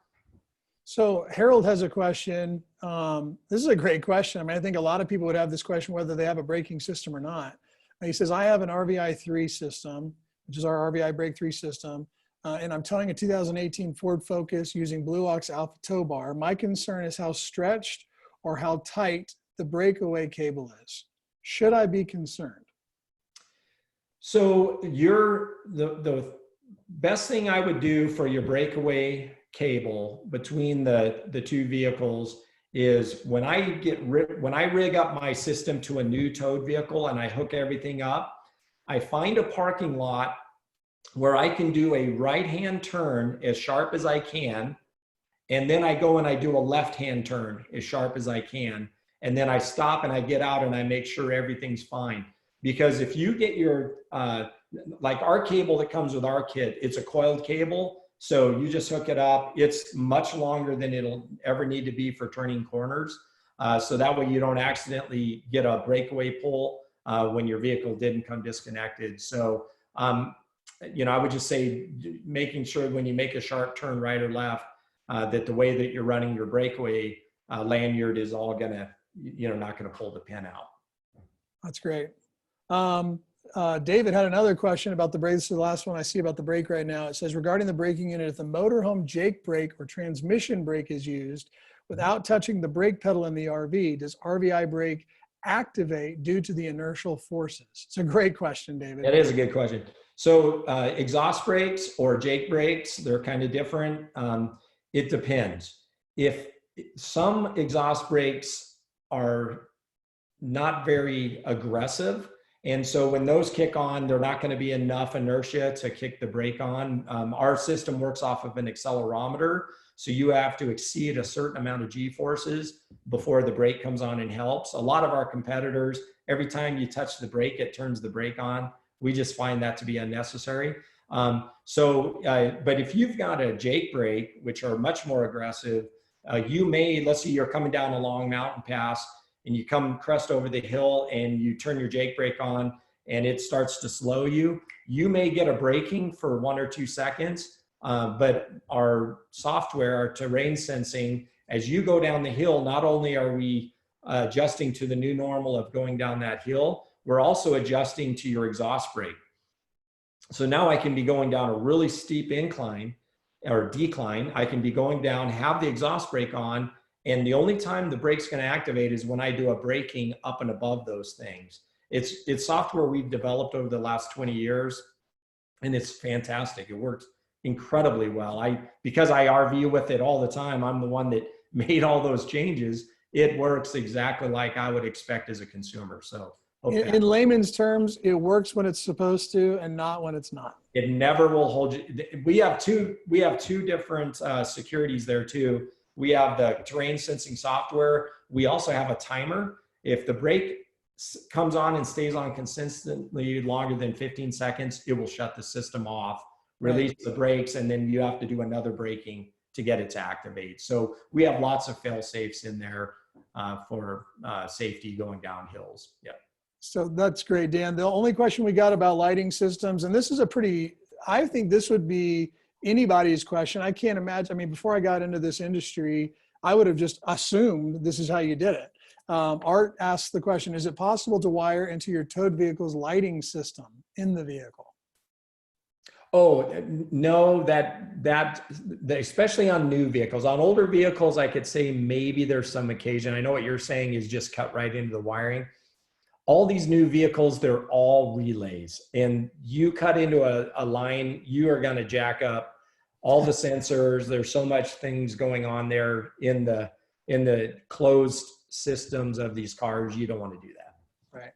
So Harold has a question. This is a great question. I mean, I think a lot of people would have this question whether they have a braking system or not. And he says, I have an RVi 3 system, which is our RVi Brake 3 system. and I'm towing a 2018 Ford Focus using Blue Ox Alpha tow bar. My concern is how stretched or how tight the breakaway cable is. Should I be concerned? So the best thing I would do for your breakaway cable between the two vehicles is when I rig up my system to a new towed vehicle and I hook everything up, I find a parking lot where I can do a right-hand turn as sharp as I can. And then I go and I do a left-hand turn as sharp as I can. And then I stop and I get out and I make sure everything's fine. Because if you get your, like our cable that comes with our kit, it's a coiled cable. So you just hook it up. It's much longer than it'll ever need to be for turning corners. So that way you don't accidentally get a breakaway pull when your vehicle didn't come disconnected. So, you know, I would just say making sure when you make a sharp turn right or left, that the way that you're running your breakaway lanyard is all gonna, you know, not gonna pull the pin out. That's great. David had another question about the brake. This is the last one I see about the brake right now. It says, regarding the braking unit, if the motorhome Jake brake or transmission brake is used without touching the brake pedal in the RV, does RVi brake activate due to the inertial forces? It's a great question, David. That is a good question. So exhaust brakes or Jake brakes, they're kind of different. It depends. If some exhaust brakes are not very aggressive, and so when those kick on, they're not going to be enough inertia to kick the brake on. Our system works off of an accelerometer, so you have to exceed a certain amount of G-forces before the brake comes on and helps. A lot of our competitors, every time you touch the brake, it turns the brake on. We just find that to be unnecessary. But if you've got a Jake brake, which are much more aggressive, you may, let's say you're coming down a long mountain pass and you come crest over the hill and you turn your Jake brake on and it starts to slow you. You may get a braking for 1 or 2 seconds, but our software, our terrain sensing, as you go down the hill, not only are we adjusting to the new normal of going down that hill, we're also adjusting to your exhaust brake. So now I can be going down a really steep incline or decline. I can be going down, have the exhaust brake on, and the only time the brake's going to activate is when I do a braking up and above those things. It's software we've developed over the last 20 years, and it's fantastic. It works incredibly well. Because I RV with it all the time, I'm the one that made all those changes. It works exactly like I would expect as a consumer. So in layman's terms, it works when it's supposed to and not when it's not. It never will hold you. We have two different securities there too. We have the terrain sensing software. We also have a timer. If the brake comes on and stays on consistently longer than 15 seconds, it will shut the system off, release the brakes, and then you have to do another braking to get it to activate. So we have lots of fail safes in there for safety going down hills. Yeah. So that's great, Dan. The only question we got about lighting systems, and this is I think this would be anybody's question. I can't imagine. I mean, before I got into this industry, I would have just assumed this is how you did it. Art asked the question, is it possible to wire into your towed vehicle's lighting system in the vehicle? Oh, no, that especially on new vehicles. On older vehicles, I could say maybe there's some occasion. I know what you're saying is just cut right into the wiring. All these new vehicles, they're all relays, and you cut into a line, you are going to jack up all the sensors. There's so much things going on there in the closed systems of these cars. You don't want to do that. Right.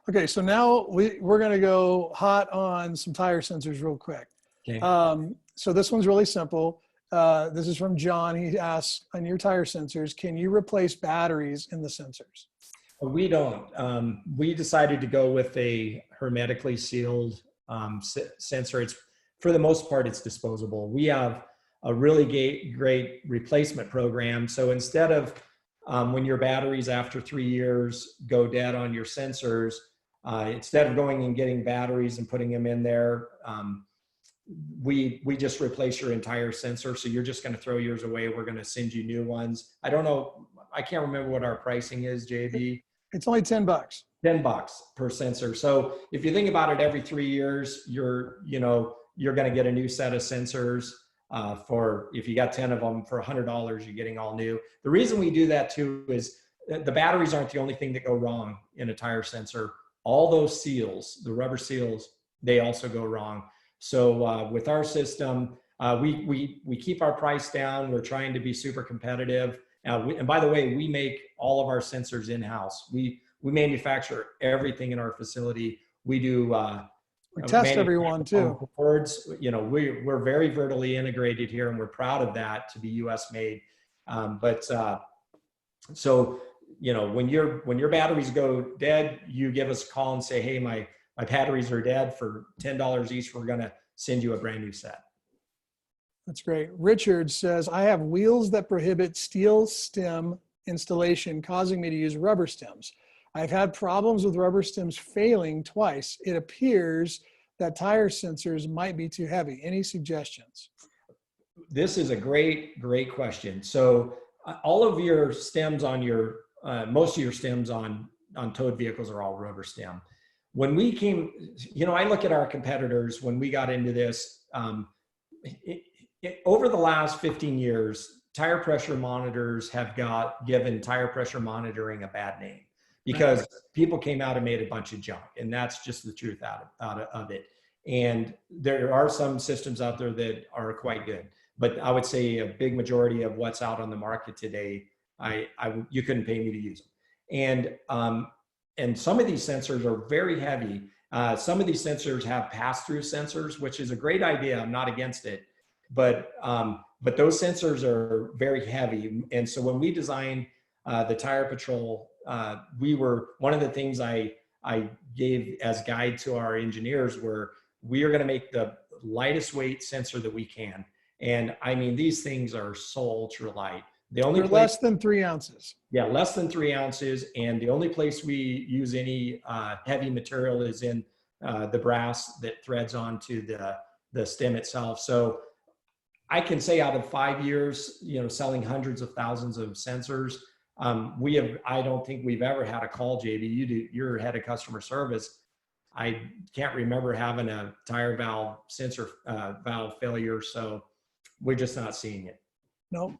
Okay. So now we're going to go hot on some tire sensors real quick. Okay. So this one's really simple. This is from John. He asks, on your tire sensors, can you replace batteries in the sensors? We don't. We decided to go with a hermetically sealed sensor. It's, for the most part, it's disposable. We have a really great replacement program. So instead of when your batteries after 3 years go dead on your sensors, instead of going and getting batteries and putting them in there, we just replace your entire sensor. So you're just going to throw yours away. We're going to send you new ones. I don't know. I can't remember what our pricing is, JB. It's only $10. $10 per sensor. So if you think about it, every 3 years, you're you're going to get a new set of sensors for, if you got 10 of them for $100, you're getting all new. The reason we do that too is the batteries aren't the only thing that go wrong in a tire sensor. All those seals, the rubber seals, they also go wrong. So with our system, we keep our price down. We're trying to be super competitive. And by the way, we make all of our sensors in-house. We manufacture everything in our facility. We do we test everyone too. Boards. You know, we're very vertically integrated here, and we're proud of that, to be U.S. made. So you know, when your batteries go dead, you give us a call and say, hey, my batteries are dead. For $10 each, we're going to send you a brand new set. That's great. Richard says, I have wheels that prohibit steel stem installation, causing me to use rubber stems. I've had problems with rubber stems failing twice. It appears that tire sensors might be too heavy. Any suggestions? This is a great question. So all of your stems on your, most of your stems on towed vehicles are all rubber stem. When we came, you know, I look at our competitors when we got into this, over the last 15 years, tire pressure monitors have given tire pressure monitoring a bad name, because people came out and made a bunch of junk, and that's just the truth out of it. And there are some systems out there that are quite good, but I would say a big majority of what's out on the market today, you couldn't pay me to use them. And some of these sensors are very heavy. Some of these sensors have pass-through sensors, which is a great idea. I'm not against it, but those sensors are very heavy. And so when we designed the Tire Patrol, one of the things I gave as guide to our engineers were, we are going to make the lightest weight sensor that we can. And I mean, these things are so ultra light. They're less than 3 ounces. Yeah, less than 3 ounces. And the only place we use any heavy material is in the brass that threads onto the stem itself. So I can say out of 5 years, you know, selling hundreds of thousands of sensors, I don't think we've ever had a call, JB. You're head of customer service. I can't remember having a tire valve sensor valve failure. So we're just not seeing it. Nope.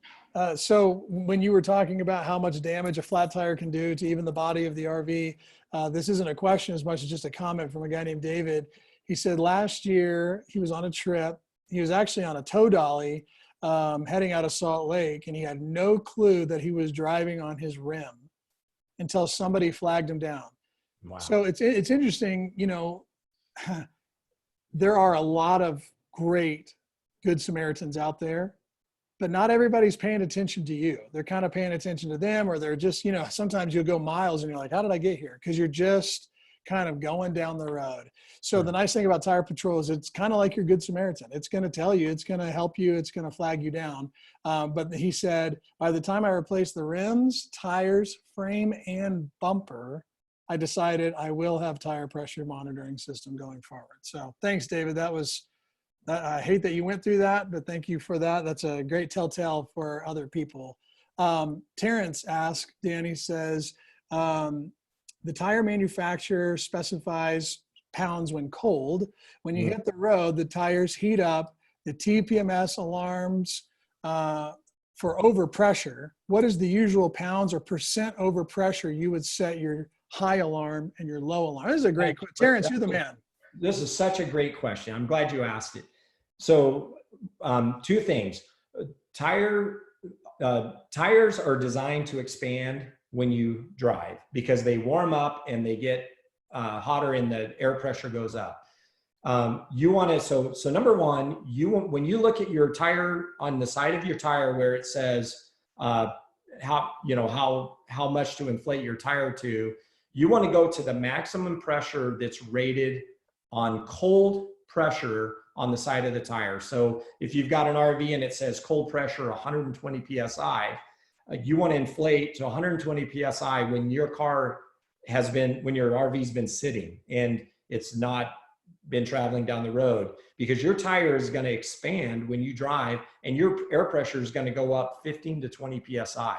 So when you were talking about how much damage a flat tire can do to even the body of the RV, this isn't a question as much as just a comment from a guy named David. He said last year he was on a trip. He was actually on a tow dolly heading out of Salt Lake, and he had no clue that he was driving on his rim until somebody flagged him down. Wow. So it's interesting, you know, there are a lot of great Good Samaritans out there, but not everybody's paying attention to you. They're kind of paying attention to them, or they're just, you know, sometimes you'll go miles and you're like, how did I get here? Because you're just kind of going down the road. So the nice thing about Tire Patrol is it's kind of like your Good Samaritan. It's going to tell you, it's going to help you, it's going to flag you down. But he said, by the time I replaced the rims, tires, frame, and bumper, I decided I will have tire pressure monitoring system going forward. So thanks, David. I hate that you went through that, but thank you for that. That's a great telltale for other people. Terrence asked, Danny says, the tire manufacturer specifies pounds when cold. When you hit the road, the tires heat up. The TPMS alarms for overpressure. What is the usual pounds or percent overpressure you would set your high alarm and your low alarm? This is a great question. Terrence, you're the man. This is such a great question. I'm glad you asked it. So two things. Tires are designed to expand when you drive, because they warm up and they get hotter and the air pressure goes up. You want to, so number one, when you look at your tire on the side of your tire where it says how much to inflate your tire to, you want to go to the maximum pressure that's rated on cold pressure on the side of the tire. So if you've got an RV and it says cold pressure 120 PSI, you want to inflate to 120 PSI when your RV's been sitting and it's not been traveling down the road, because your tire is going to expand when you drive and your air pressure is going to go up 15 to 20 PSI.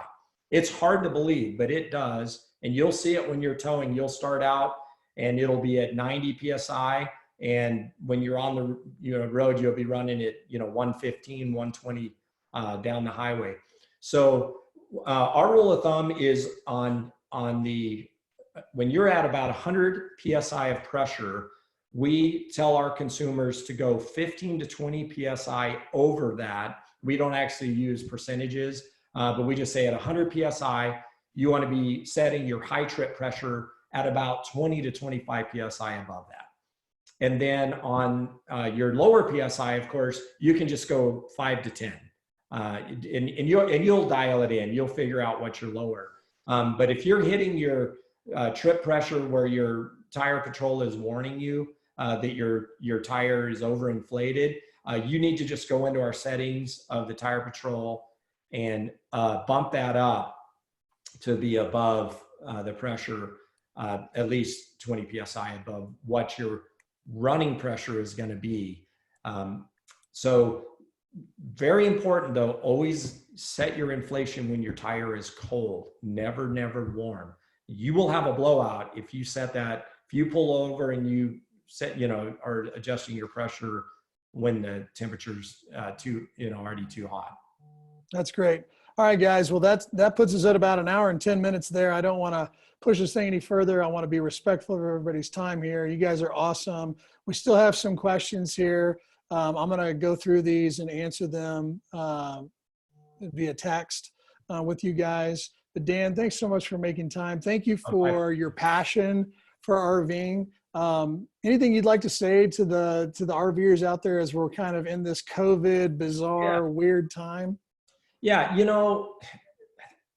It's hard to believe, but it does. And you'll see it when you're towing. You'll start out and it'll be at 90 PSI. And when you're on the road, you'll be running at 115, 120 down the highway. So our rule of thumb is when you're at about 100 psi of pressure, we tell our consumers to go 15 to 20 psi over that. We don't actually use percentages, but we just say at 100 psi, you want to be setting your high trip pressure at about 20 to 25 psi above that. And then on your lower psi, of course, you can just go 5 to 10, and you'll dial it in. You'll figure out what you're lower. But if you're hitting your trip pressure where your tire patrol is warning you that your tire is overinflated, you need to just go into our settings of the tire patrol and bump that up to be above the pressure, at least 20 psi above what your running pressure is going to be. So very important though, always set your inflation when your tire is cold, never warm. You will have a blowout if you set that, if you pull over and you set, are adjusting your pressure when the temperature's already too hot. That's great. All right, guys. Well, that puts us at about an hour and 10 minutes there. I don't want to push this thing any further. I want to be respectful of everybody's time here. You guys are awesome. We still have some questions here. I'm going to go through these and answer them via text with you guys. But Dan, thanks so much for making time. Thank you for your passion for RVing. Anything you'd like to say to the RVers out there as we're kind of in this COVID bizarre, weird time? Yeah,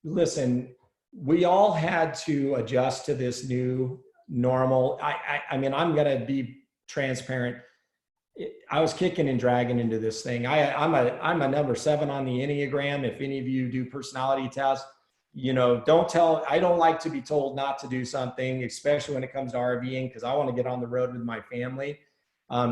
listen, we all had to adjust to this new normal. I mean, I'm going to be transparent. I was kicking and dragging into this thing. I'm a number 7 on the Enneagram. If any of you do personality tests, I don't like to be told not to do something, especially when it comes to RVing, because I want to get on the road with my family.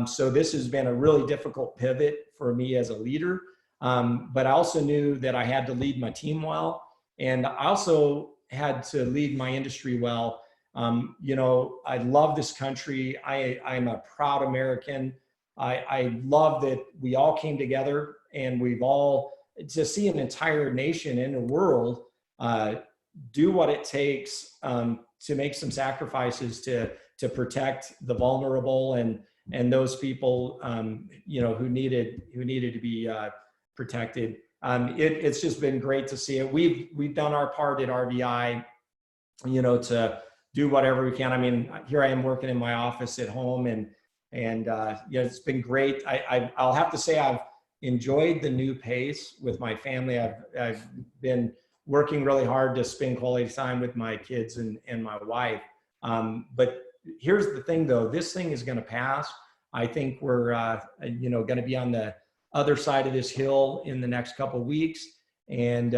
So this has been a really difficult pivot for me as a leader. But I also knew that I had to lead my team well. And I also had to lead my industry well. I love this country. I'm a proud American. I love that we all came together and to see an entire nation and a world do what it takes to make some sacrifices to protect the vulnerable and those people who needed to be protected. It's just been great to see it. We've done our part at RVi, to do whatever we can. I mean, here I am working in my office at home, and it's been great. I'll have to say I've enjoyed the new pace with my family. I've been working really hard to spend quality time with my kids and my wife. But here's the thing though, this thing is going to pass. I think we're, going to be on the other side of this hill in the next couple of weeks. And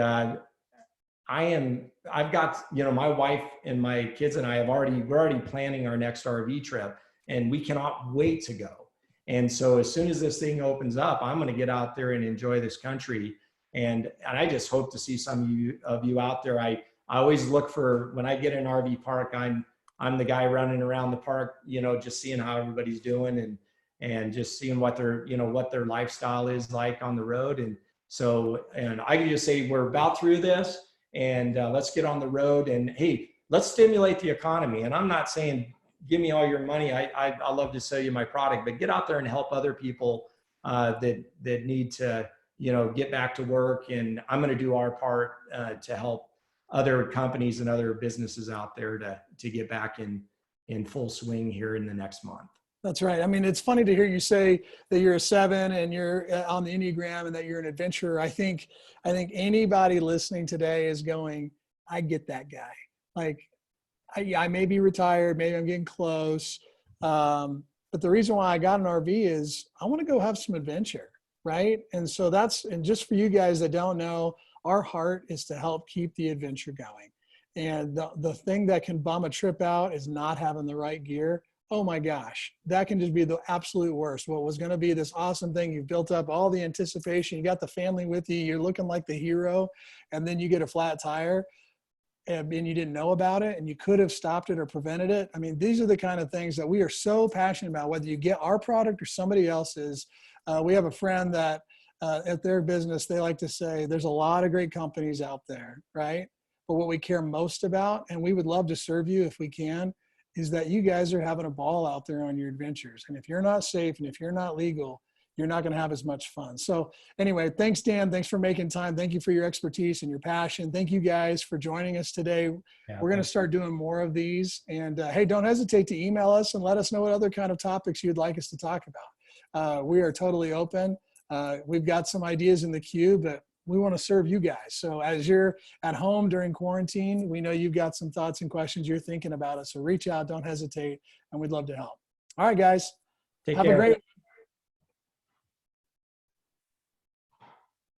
I've got, my wife and my kids and I we're already planning our next RV trip, and we cannot wait to go. And so as soon as this thing opens up, I'm going to get out there and enjoy this country. And I just hope to see some of you out there. I always look for, when I get in an RV park, I'm the guy running around the park, just seeing how everybody's doing and just seeing what their lifestyle is like on the road. And so, and I can just say we're about through this, and let's get on the road, and hey, let's stimulate the economy. And I'm not saying give me all your money. I love to sell you my product, but get out there and help other people that need to, get back to work. And I'm going to do our part to help other companies and other businesses out there to get back in full swing here in the next month. That's right. I mean, it's funny to hear you say that you're a 7 and you're on the Enneagram and that you're an adventurer. I think anybody listening today is going, I get that guy. Like, I may be retired, maybe I'm getting close. But the reason why I got an RV is I want to go have some adventure, right? And so and just for you guys that don't know, our heart is to help keep the adventure going. And the thing that can bum a trip out is not having the right gear. Oh my gosh, that can just be the absolute worst. What was going to be this awesome thing, you've built up all the anticipation, you got the family with you, you're looking like the hero, and then you get a flat tire. and you didn't know about it and you could have stopped it or prevented it. I mean, these are the kind of things that we are so passionate about, whether you get our product or somebody else's. We have a friend that at their business, they like to say, there's a lot of great companies out there, right? But what we care most about, and we would love to serve you if we can, is that you guys are having a ball out there on your adventures. And if you're not safe and if you're not legal, you're not going to have as much fun. So anyway, thanks, Dan. Thanks for making time. Thank you for your expertise and your passion. Thank you guys for joining us today. We're going to start doing more of these. And hey, don't hesitate to email us and let us know what other kind of topics you'd like us to talk about. We are totally open. We've got some ideas in the queue, but we want to serve you guys. So as you're at home during quarantine, we know you've got some thoughts and questions you're thinking about us. So reach out, don't hesitate, and we'd love to help. All right, guys. Take Have care. a great